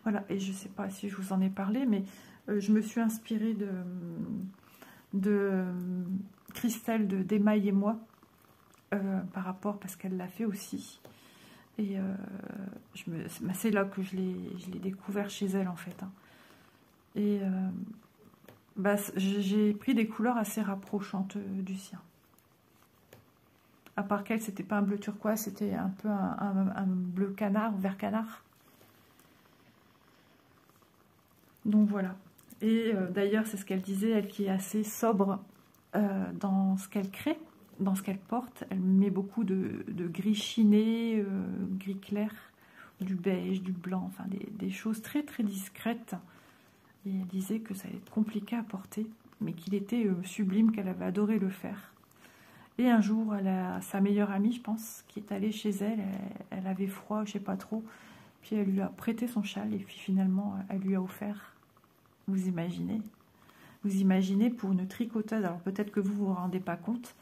Voilà, et je sais pas si je vous en ai parlé, mais je me suis inspirée de Christelle d'Emaille et moi, par rapport, parce qu'elle l'a fait aussi. Et c'est là que je l'ai découvert chez elle, en fait. Hein. Et j'ai pris des couleurs assez rapprochantes du sien. À part qu'elle, c'était pas un bleu turquoise, c'était un peu un bleu canard, vert canard. Donc voilà. Et d'ailleurs, c'est ce qu'elle disait, elle qui est assez sobre dans ce qu'elle crée, dans ce qu'elle porte. Elle met beaucoup de gris chiné, gris clair, du beige, du blanc, enfin des choses très très discrètes. Et elle disait que ça allait être compliqué à porter, mais qu'il était sublime, qu'elle avait adoré le faire. Et un jour, elle a sa meilleure amie, je pense, qui est allée chez elle. Elle avait froid, je sais pas trop. Puis elle lui a prêté son châle et puis finalement, elle lui a offert. Vous imaginez? Vous imaginez pour une tricoteuse, alors peut-être que vous vous rendez pas compte,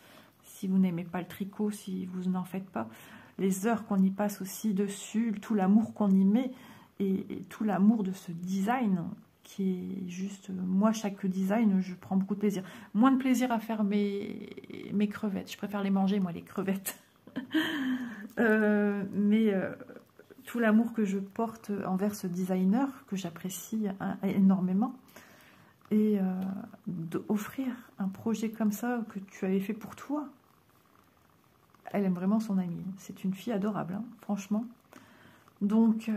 si vous n'aimez pas le tricot, si vous n'en faites pas, les heures qu'on y passe aussi dessus, tout l'amour qu'on y met et tout l'amour de ce design qui est juste... Moi, chaque design, je prends beaucoup de plaisir. Moins de plaisir à faire mes crevettes. Je préfère les manger, moi, les crevettes. Tout l'amour que je porte envers ce designer, que j'apprécie énormément, et d'offrir un projet comme ça que tu avais fait pour toi. Elle aime vraiment son amie. C'est une fille adorable, hein, franchement. Donc,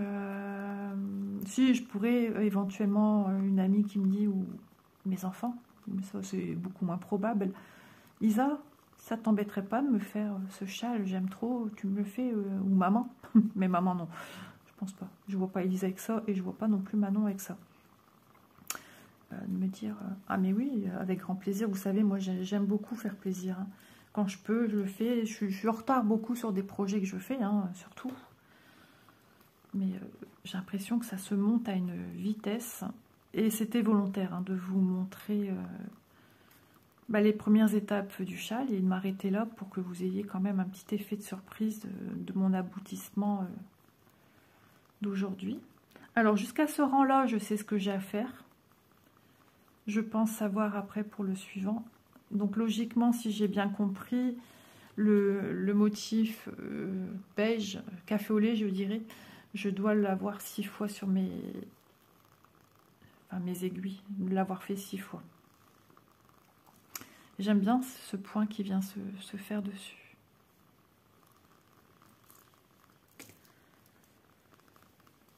si je pourrais éventuellement une amie qui me dit, ou mes enfants, mais ça c'est beaucoup moins probable, Isa, ça t'embêterait pas de me faire ce châle, j'aime trop, tu me le fais, ou maman. Mais maman non, je pense pas. Je vois pas Elisa avec ça et je vois pas non plus Manon avec ça. De me dire, ah mais oui, avec grand plaisir, vous savez, moi j'aime beaucoup faire plaisir. Hein. Quand je peux, je le fais. Je suis en retard beaucoup sur des projets que je fais, hein, surtout. Mais j'ai l'impression que ça se monte à une vitesse. Et c'était volontaire hein, de vous montrer les premières étapes du châle et de m'arrêter là pour que vous ayez quand même un petit effet de surprise de mon aboutissement d'aujourd'hui. Alors jusqu'à ce rang-là, je sais ce que j'ai à faire. Je pense savoir après pour le suivant. Donc logiquement, si j'ai bien compris, le motif beige, café au lait, je dirais, je dois l'avoir 6 fois sur mes aiguilles, l'avoir fait 6 fois. J'aime bien ce point qui vient se faire dessus.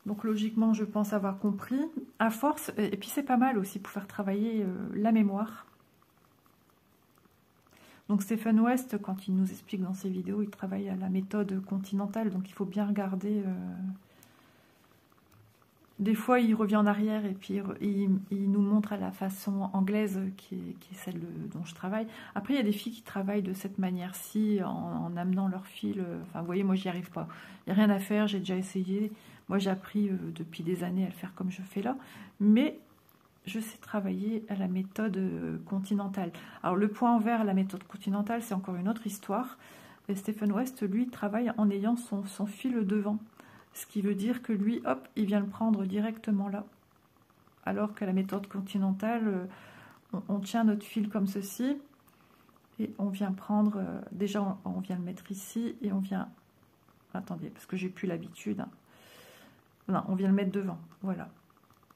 Donc logiquement, je pense avoir compris. À force, et puis c'est pas mal aussi pour faire travailler la mémoire. Donc Stephen West, quand il nous explique dans ses vidéos, il travaille à la méthode continentale, donc il faut bien regarder. Des fois, il revient en arrière et puis il nous montre à la façon anglaise qui est celle dont je travaille. Après, il y a des filles qui travaillent de cette manière-ci en amenant leur fil. Enfin, vous voyez, moi, j'y arrive pas. Il n'y a rien à faire, j'ai déjà essayé. Moi, j'ai appris depuis des années à le faire comme je fais là. Mais je sais travailler à la méthode continentale. Alors, le point envers à la méthode continentale, c'est encore une autre histoire. Et Stephen West, lui, travaille en ayant son fil devant. Ce qui veut dire que lui, hop, il vient le prendre directement là. Alors que la méthode continentale, on tient notre fil comme ceci. Et on vient prendre, déjà on vient le mettre ici. Et on vient, attendez, parce que j'ai plus l'habitude. Hein. Non, on vient le mettre devant, voilà.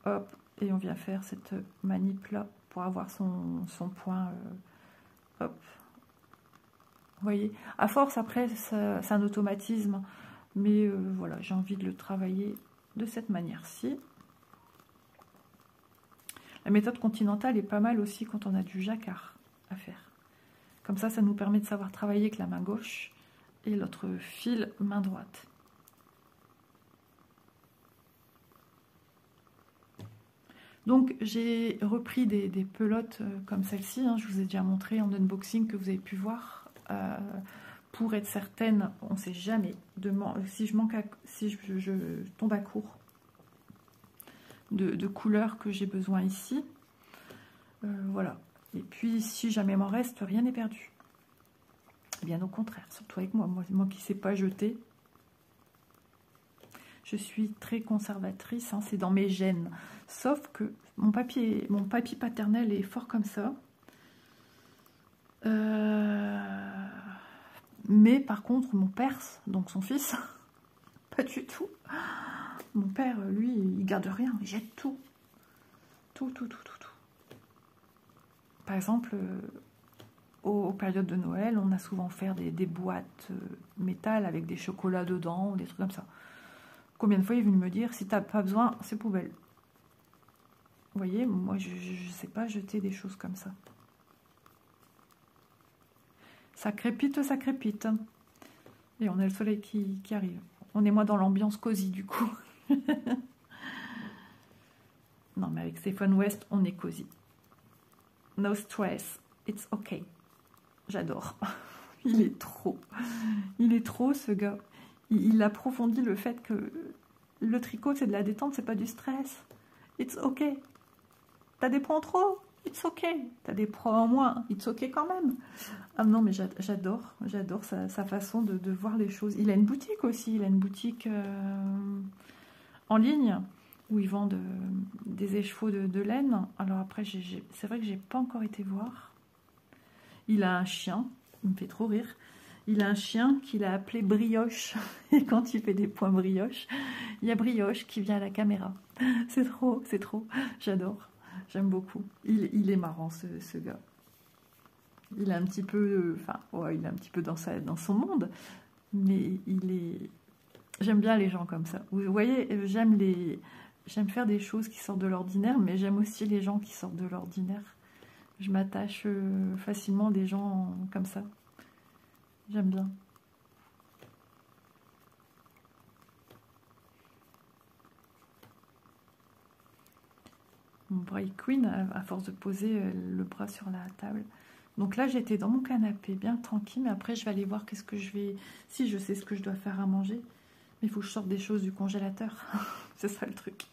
Hop, et on vient faire cette manip là pour avoir son point. Hop. Vous voyez, à force après, c'est un automatisme. Mais voilà, j'ai envie de le travailler de cette manière-ci. La méthode continentale est pas mal aussi quand on a du jacquard à faire. Comme ça nous permet de savoir travailler avec la main gauche et l'autre fil main droite. Donc j'ai repris des pelotes comme celle-ci. Hein, je vous ai déjà montré en unboxing que vous avez pu voir. Pour être certaine, on ne sait jamais si je tombe à court de couleurs que j'ai besoin ici. Voilà. Et puis, si jamais m'en reste, rien n'est perdu. Bien au contraire, surtout avec moi qui ne sais pas jeter. Je suis très conservatrice, hein, c'est dans mes gènes. Sauf que mon papy paternel est fort comme ça. Mais par contre, mon père, donc son fils, pas du tout. Mon père, lui, il garde rien, il jette tout. Tout. Par exemple, aux périodes de Noël, on a souvent fait des boîtes métal avec des chocolats dedans, ou des trucs comme ça. Combien de fois il est venu me dire, si t'as pas besoin, c'est poubelle. Vous voyez, moi, je ne sais pas jeter des choses comme ça. Ça crépite. Et on a le soleil qui arrive. On est moins dans l'ambiance cosy du coup. Non mais avec Stephen West, on est cosy. No stress, it's okay. J'adore. Il est trop ce gars. Il approfondit le fait que le tricot c'est de la détente, c'est pas du stress. It's okay. T'as des points en trop? It's okay. T'as des points en moins? It's okay quand même. Ah non, mais j'adore sa façon de voir les choses. Il a une boutique aussi, il a une boutique en ligne où ils vendent des écheveaux de laine. Alors après, c'est vrai que j'ai pas encore été voir. Il a un chien, il me fait trop rire. Il a un chien qu'il a appelé Brioche. Et quand il fait des points brioche, il y a Brioche qui vient à la caméra. C'est trop. J'adore. J'aime beaucoup. Il est marrant ce gars. Il est un petit peu, il est un petit peu dans son monde, mais j'aime bien les gens comme ça. Vous voyez, j'aime faire des choses qui sortent de l'ordinaire, mais j'aime aussi les gens qui sortent de l'ordinaire. Je m'attache facilement à des gens comme ça. J'aime bien. Mon Bright Queen, à force de poser le bras sur la table. Donc là, j'étais dans mon canapé, bien tranquille, mais après, je vais aller voir qu'est-ce que je vais... Si, je sais ce que je dois faire à manger. Il faut que je sorte des choses du congélateur. C'est ça le truc.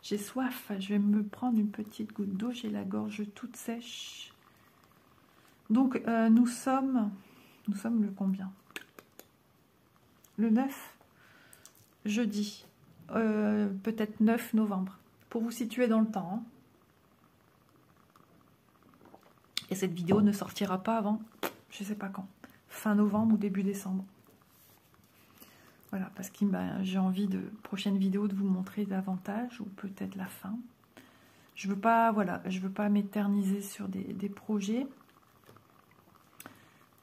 J'ai soif. Je vais me prendre une petite goutte d'eau. J'ai la gorge toute sèche. Donc, nous sommes le combien? Le 9, jeudi. Peut-être 9 novembre. Pour vous situer dans le temps. Hein. Et cette vidéo ne sortira pas avant, je ne sais pas quand. Fin novembre ou début décembre. Voilà, parce que j'ai envie de prochaine vidéo de vous montrer davantage, ou peut-être la fin. Je veux pas, voilà, je veux pas m'éterniser sur des projets.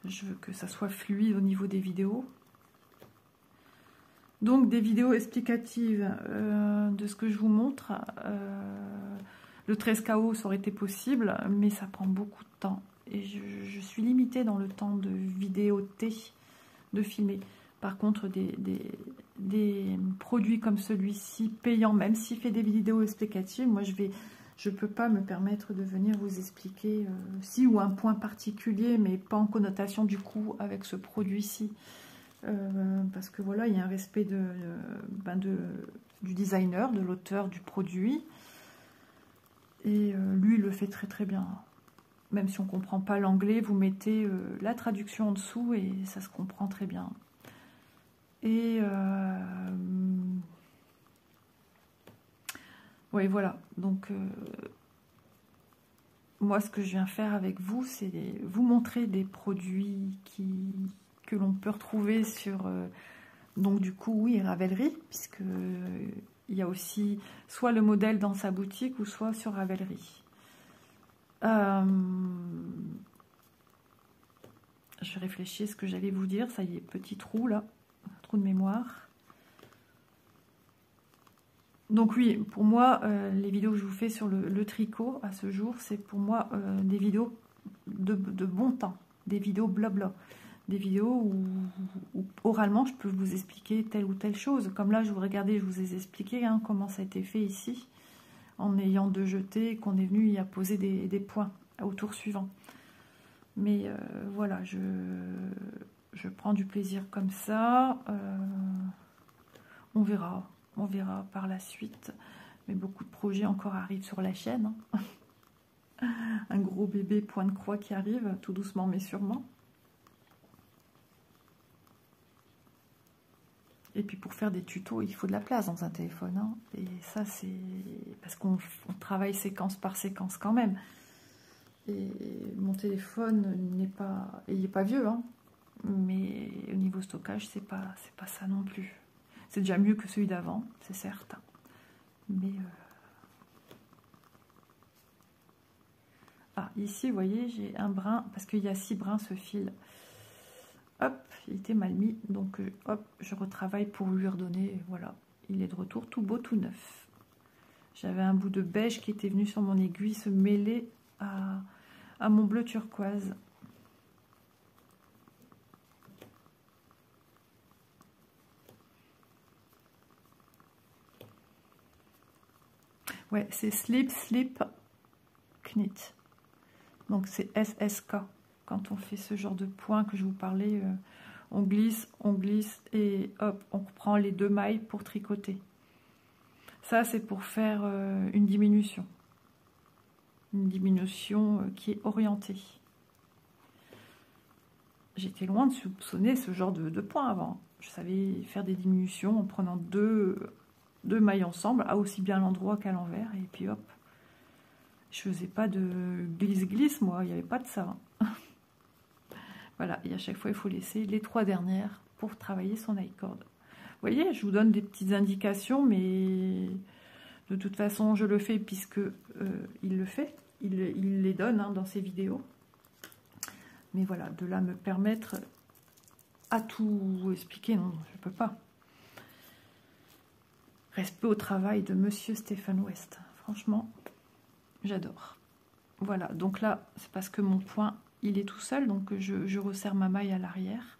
Je veux que ça soit fluide au niveau des vidéos. Donc des vidéos explicatives de ce que je vous montre. Le 13 KO, ça aurait été possible, mais ça prend beaucoup de temps. Et je suis limitée dans le temps de vidéoter, de filmer. Par contre, des produits comme celui-ci, payants, même s'il fait des vidéos explicatives, moi je peux pas me permettre de venir vous expliquer si ou un point particulier, mais pas en connotation du coup avec ce produit-ci. Parce que voilà, il y a un respect du designer, de l'auteur du produit. Et lui, il le fait très très bien. Même si on ne comprend pas l'anglais, vous mettez la traduction en dessous et ça se comprend très bien. Et oui, voilà. Donc, moi, ce que je viens faire avec vous, c'est vous montrer des produits que l'on peut retrouver sur... donc, du coup, oui, Ravelry, puisque... il y a aussi soit le modèle dans sa boutique ou soit sur Ravelry. Je réfléchis à ce que j'allais vous dire. Ça y est, petit trou là, trou de mémoire. Donc oui, pour moi, les vidéos que je vous fais sur le tricot à ce jour, c'est pour moi des vidéos de bon temps, des vidéos blabla. Des vidéos où oralement je peux vous expliquer telle ou telle chose. Comme là, je vous regardais, je vous ai expliqué hein, comment ça a été fait ici, en ayant deux jetés, qu'on est venu y apposer des points au tour suivant. Mais voilà, je prends du plaisir comme ça. On verra par la suite. Mais beaucoup de projets encore arrivent sur la chaîne. Hein. Un gros bébé point de croix qui arrive, tout doucement mais sûrement. Et puis pour faire des tutos, il faut de la place dans un téléphone. Hein. Et ça, c'est parce qu'on travaille séquence par séquence quand même. Et mon téléphone n'est pas... Il n'est pas vieux, hein. Mais au niveau stockage, c'est pas ça non plus. C'est déjà mieux que celui d'avant, c'est certain. Mais... Ah, ici, vous voyez, j'ai un brin, parce qu'il y a 6 brins ce fil. Hop, il était mal mis, donc hop, je retravaille pour lui redonner, voilà, il est de retour tout beau, tout neuf. J'avais un bout de beige qui était venu sur mon aiguille se mêler à mon bleu turquoise. Ouais, c'est slip, slip, knit. Donc c'est SSK. Quand on fait ce genre de point que je vous parlais, on glisse et hop, on reprend les 2 mailles pour tricoter. Ça, c'est pour faire une diminution. Une diminution qui est orientée. J'étais loin de soupçonner ce genre de point avant. Je savais faire des diminutions en prenant deux mailles ensemble, à aussi bien à l'endroit qu'à l'envers, et puis hop. Je faisais pas de glisse-glisse, moi, il n'y avait pas de ça. Voilà, et à chaque fois, il faut laisser les 3 dernières pour travailler son I-cord. Vous voyez, je vous donne des petites indications, mais de toute façon, je le fais puisque il le fait. Il les donne hein, dans ses vidéos. Mais voilà, de là me permettre à tout expliquer, non, je ne peux pas. Respect au travail de Monsieur Stéphane West. Franchement, j'adore. Voilà, donc là, c'est parce que mon point, il est tout seul, donc je resserre ma maille à l'arrière.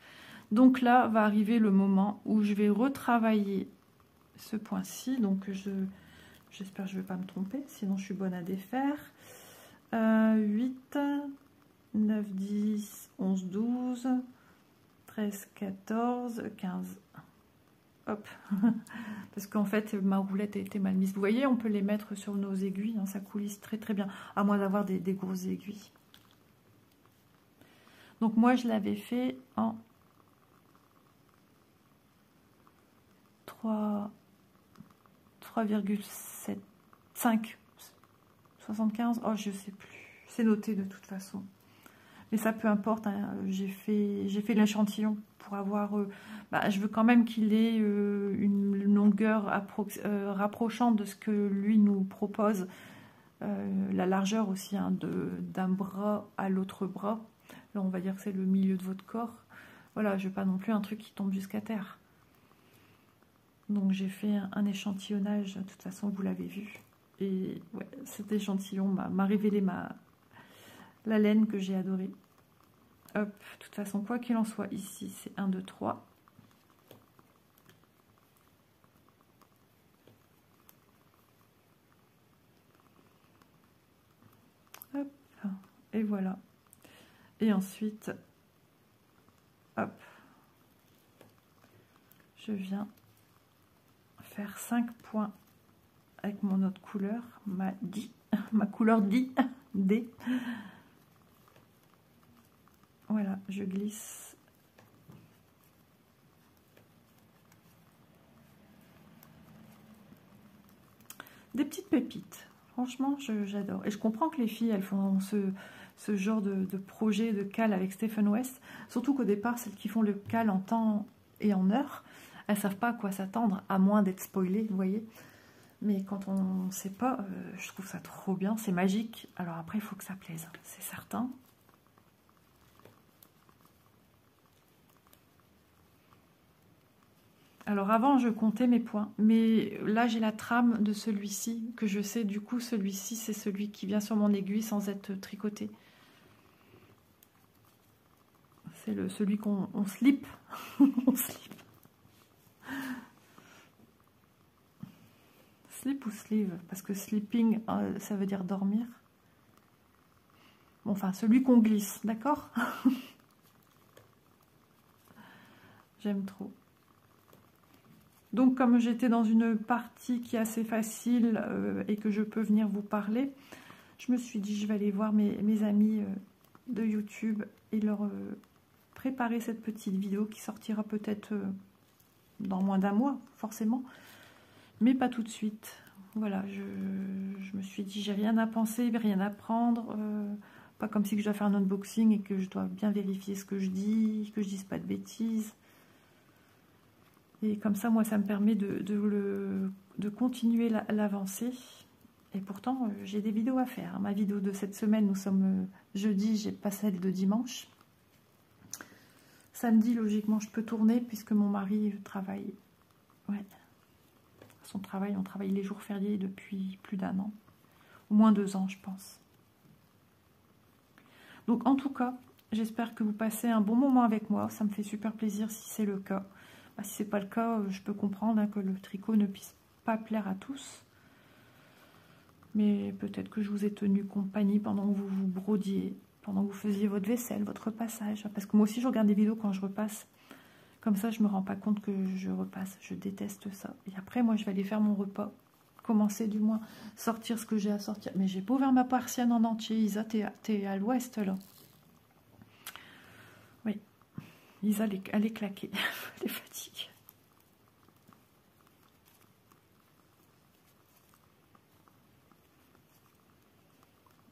Donc là, va arriver le moment où je vais retravailler ce point-ci. Donc j'espère que je ne vais pas me tromper, sinon je suis bonne à défaire. 8, 9, 10, 11, 12, 13, 14, 15. Hop. Parce qu'en fait, ma roulette a été mal mise. Vous voyez, on peut les mettre sur nos aiguilles. Hein, ça coulisse très très bien. À moins d'avoir des grosses aiguilles. Donc moi, je l'avais fait en 3,75. 75. Oh, je sais plus. C'est noté de toute façon. Mais ça, peu importe. Hein, j'ai fait l'échantillon pour avoir... je veux quand même qu'il ait une longueur rapprochante de ce que lui nous propose. La largeur aussi, hein, d'un bras à l'autre bras. Là, on va dire que c'est le milieu de votre corps. Voilà, je veux pas non plus un truc qui tombe jusqu'à terre. Donc, j'ai fait un échantillonnage. De toute façon, vous l'avez vu. Et ouais, cet échantillon m'a révélé la laine que j'ai adorée. Hop, de toute façon, quoi qu'il en soit, ici, c'est 1, 2, 3. Hop, et voilà. Et ensuite, hop, je viens faire 5 points avec mon autre couleur, ma couleur D. Voilà, je glisse. Des petites pépites. Franchement, j'adore. Et je comprends que les filles, elles font ce genre de projet de cale avec Stephen West. Surtout qu'au départ, celles qui font le cale en temps et en heure, elles ne savent pas à quoi s'attendre, à moins d'être spoilées, vous voyez. Mais quand on ne sait pas, je trouve ça trop bien. C'est magique. Alors après, il faut que ça plaise, c'est certain. Alors avant, je comptais mes points, mais là, j'ai la trame de celui-ci, que je sais, du coup, celui-ci, c'est celui qui vient sur mon aiguille sans être tricoté. C'est celui qu'on slip. On slip. Slip ou sleeve? Parce que sleeping, ça veut dire dormir. Bon, enfin, celui qu'on glisse, d'accord? J'aime trop. Donc, comme j'étais dans une partie qui est assez facile et que je peux venir vous parler, je me suis dit, je vais aller voir mes amis de YouTube et leur préparer cette petite vidéo qui sortira peut-être dans moins d'un mois, forcément, mais pas tout de suite. Voilà, je me suis dit, j'ai rien à penser, rien à prendre, pas comme si je dois faire un unboxing et que je dois bien vérifier ce que je dis, que je dise pas de bêtises. Et comme ça, moi, ça me permet de continuer l'avancée. Et pourtant, j'ai des vidéos à faire. Ma vidéo de cette semaine, nous sommes jeudi, j'ai pas celle de dimanche. Samedi, logiquement, je peux tourner puisque mon mari travaille. Ouais. Son travail, on travaille les jours fériés depuis plus d'1 an. Au moins 2 ans, je pense. Donc, en tout cas, j'espère que vous passez un bon moment avec moi. Ça me fait super plaisir si c'est le cas. Si c'est pas le cas, je peux comprendre hein, que le tricot ne puisse pas plaire à tous. Mais peut-être que je vous ai tenu compagnie pendant que vous vous brodiez, pendant que vous faisiez votre vaisselle, votre repassage. Parce que moi aussi, je regarde des vidéos quand je repasse. Comme ça, je me rends pas compte que je repasse. Je déteste ça. Et après, moi, je vais aller faire mon repas. Commencer du moins, sortir ce que j'ai à sortir. Mais j'ai pas ouvert ma persienne en entier. Isa, t'es à l'ouest, là. Oui. Isa, elle est claquée. Elle est fatiguée.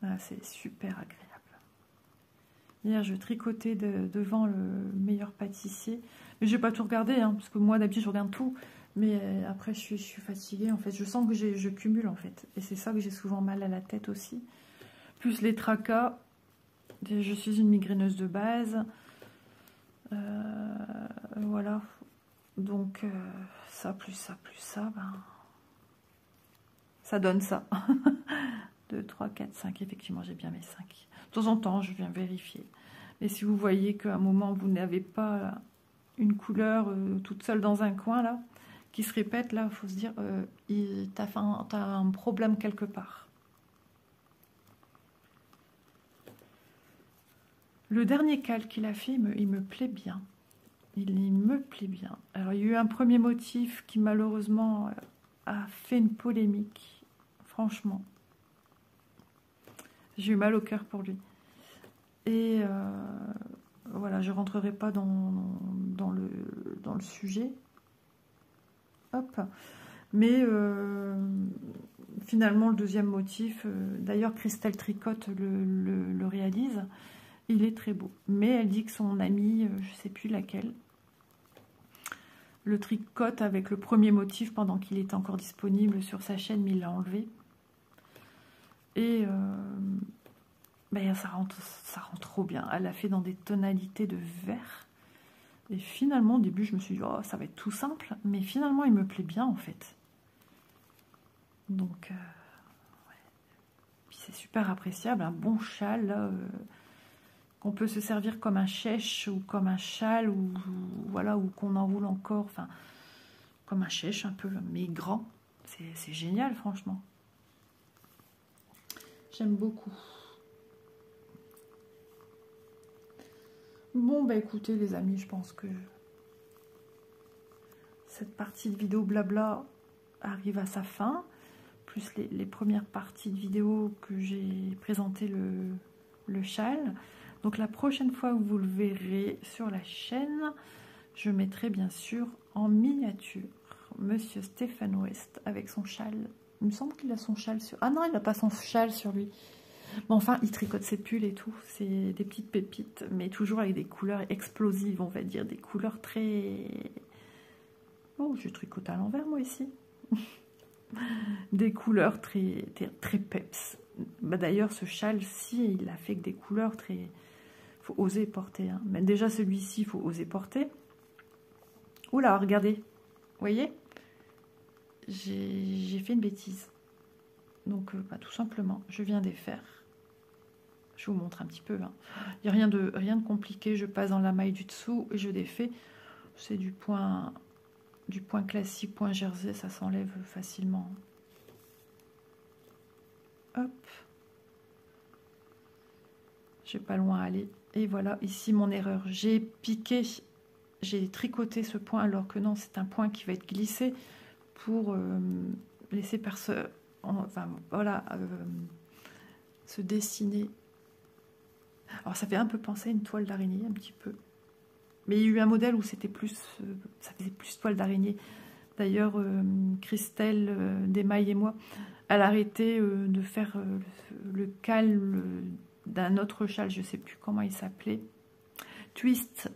Ah, c'est super agréable. Hier, je tricotais devant le meilleur pâtissier. Mais je n'ai pas tout regardé, hein, parce que moi, d'habitude, je regarde tout. Mais après, je suis fatiguée, en fait. Je sens que je cumule, en fait. Et c'est ça que j'ai souvent mal à la tête aussi. Plus les tracas. Je suis une migraineuse de base. Voilà. Donc, ça, plus ça, ben, ça donne ça. 2, 3, 4, 5. Effectivement, j'ai bien mes 5. De temps en temps, je viens vérifier. Mais si vous voyez qu'à un moment, vous n'avez pas une couleur toute seule dans un coin, là, qui se répète, là, il faut se dire, t'as un problème quelque part. Le dernier cal qu'il a fait, il me plaît bien. Il me plaît bien. Alors, il y a eu un premier motif qui, malheureusement, a fait une polémique. Franchement. J'ai eu mal au cœur pour lui. Et voilà, je ne rentrerai pas dans le sujet. Hop. Mais finalement, le deuxième motif, d'ailleurs, Christelle Tricotte le réalise. Il est très beau. Mais elle dit que son amie, je ne sais plus laquelle, le tricote avec le premier motif pendant qu'il était encore disponible sur sa chaîne, mais il l'a enlevé. Et ben, ça rend trop bien. Elle l'a fait dans des tonalités de vert. Et finalement, au début, je me suis dit, oh, ça va être tout simple. Mais finalement, il me plaît bien, en fait. Donc, ouais. Puis c'est super appréciable. Un bon châle, là, qu'on peut se servir comme un chèche ou comme un châle, ou voilà, ou qu'on enroule encore, enfin, comme un chèche un peu, mais grand. C'est génial, franchement. J'aime beaucoup. Bon, bah écoutez les amis, je pense que cette partie de vidéo blabla arrive à sa fin, plus les premières parties de vidéo que j'ai présenté le châle. Donc la prochaine fois que vous le verrez sur la chaîne, je mettrai bien sûr en miniature Monsieur Stéphane West avec son châle. Il me semble qu'il a son châle sur... Ah non, il n'a pas son châle sur lui. Mais enfin, il tricote ses pulls et tout. C'est des petites pépites, mais toujours avec des couleurs explosives, on va dire. Des couleurs très... Oh, je tricote à l'envers, moi, ici. Des couleurs très peps. Bah, d'ailleurs, ce châle-ci, il a fait que des couleurs très... Il faut oser porter. Hein. Mais déjà, celui-ci, il faut oser porter. Oula, regardez. Vous voyez? J'ai fait une bêtise. Donc, bah, tout simplement, je viens défaire. Je vous montre un petit peu. Hein. Il n'y a rien de compliqué. Je passe dans la maille du dessous et je défais. C'est du point classique, point jersey. Ça s'enlève facilement. Hop. J'ai pas loin à aller. Et voilà, ici mon erreur. J'ai piqué, j'ai tricoté ce point alors que non, c'est un point qui va être glissé pour laisser enfin, voilà, se dessiner. Alors ça fait un peu penser à une toile d'araignée, un petit peu. Mais il y a eu un modèle où c'était plus, ça faisait plus toile d'araignée. D'ailleurs, Christelle Desmailles et moi, elle a arrêté de faire le cal d'un autre châle, je ne sais plus comment il s'appelait. Twist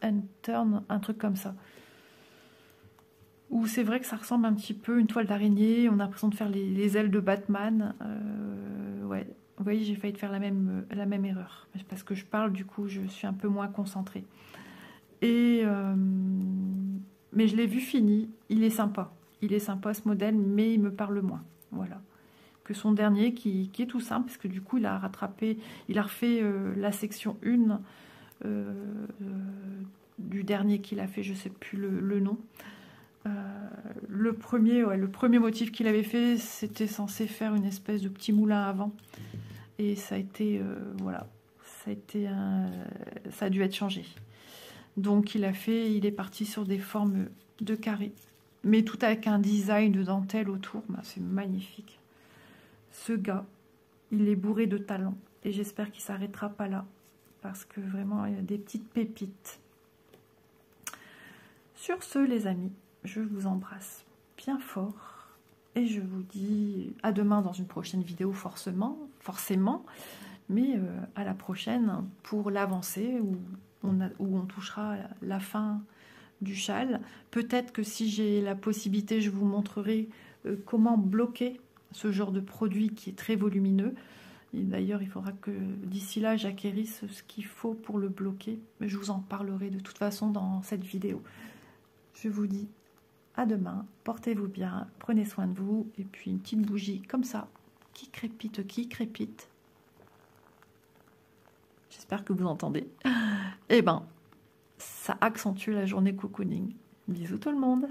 and Turn, un truc comme ça. Où c'est vrai que ça ressemble un petit peu à une toile d'araignée. On a l'impression de faire les ailes de Batman. Ouais. Vous voyez, j'ai failli faire la même erreur. Parce que je parle, du coup, je suis un peu moins concentrée. Et mais je l'ai vu fini. Il est sympa. Il est sympa, ce modèle, mais il me parle moins. Voilà. Que son dernier, qui est tout simple, parce que du coup, il a rattrapé, il a refait la section 1 du dernier qu'il a fait, je ne sais plus le nom. Le premier motif qu'il avait fait, c'était censé faire une espèce de petit moulin à vent. Et ça a été, voilà, ça a dû être changé. Donc il est parti sur des formes de carré. Mais tout avec un design de dentelle autour, bah, c'est magnifique. Ce gars, il est bourré de talent. Et j'espère qu'il ne s'arrêtera pas là. Parce que vraiment, il y a des petites pépites. Sur ce, les amis, je vous embrasse bien fort. Et je vous dis à demain dans une prochaine vidéo, forcément. Mais à la prochaine pour l'avancée où on touchera la fin du châle. Peut-être que si j'ai la possibilité, je vous montrerai comment bloquer ce genre de produit qui est très volumineux. Et d'ailleurs, il faudra que d'ici là, j'acquérisse ce qu'il faut pour le bloquer. Mais je vous en parlerai de toute façon dans cette vidéo. Je vous dis à demain. Portez-vous bien, prenez soin de vous. Et puis une petite bougie comme ça, qui crépite, J'espère que vous entendez. Eh ben, ça accentue la journée cocooning. Bisous tout le monde.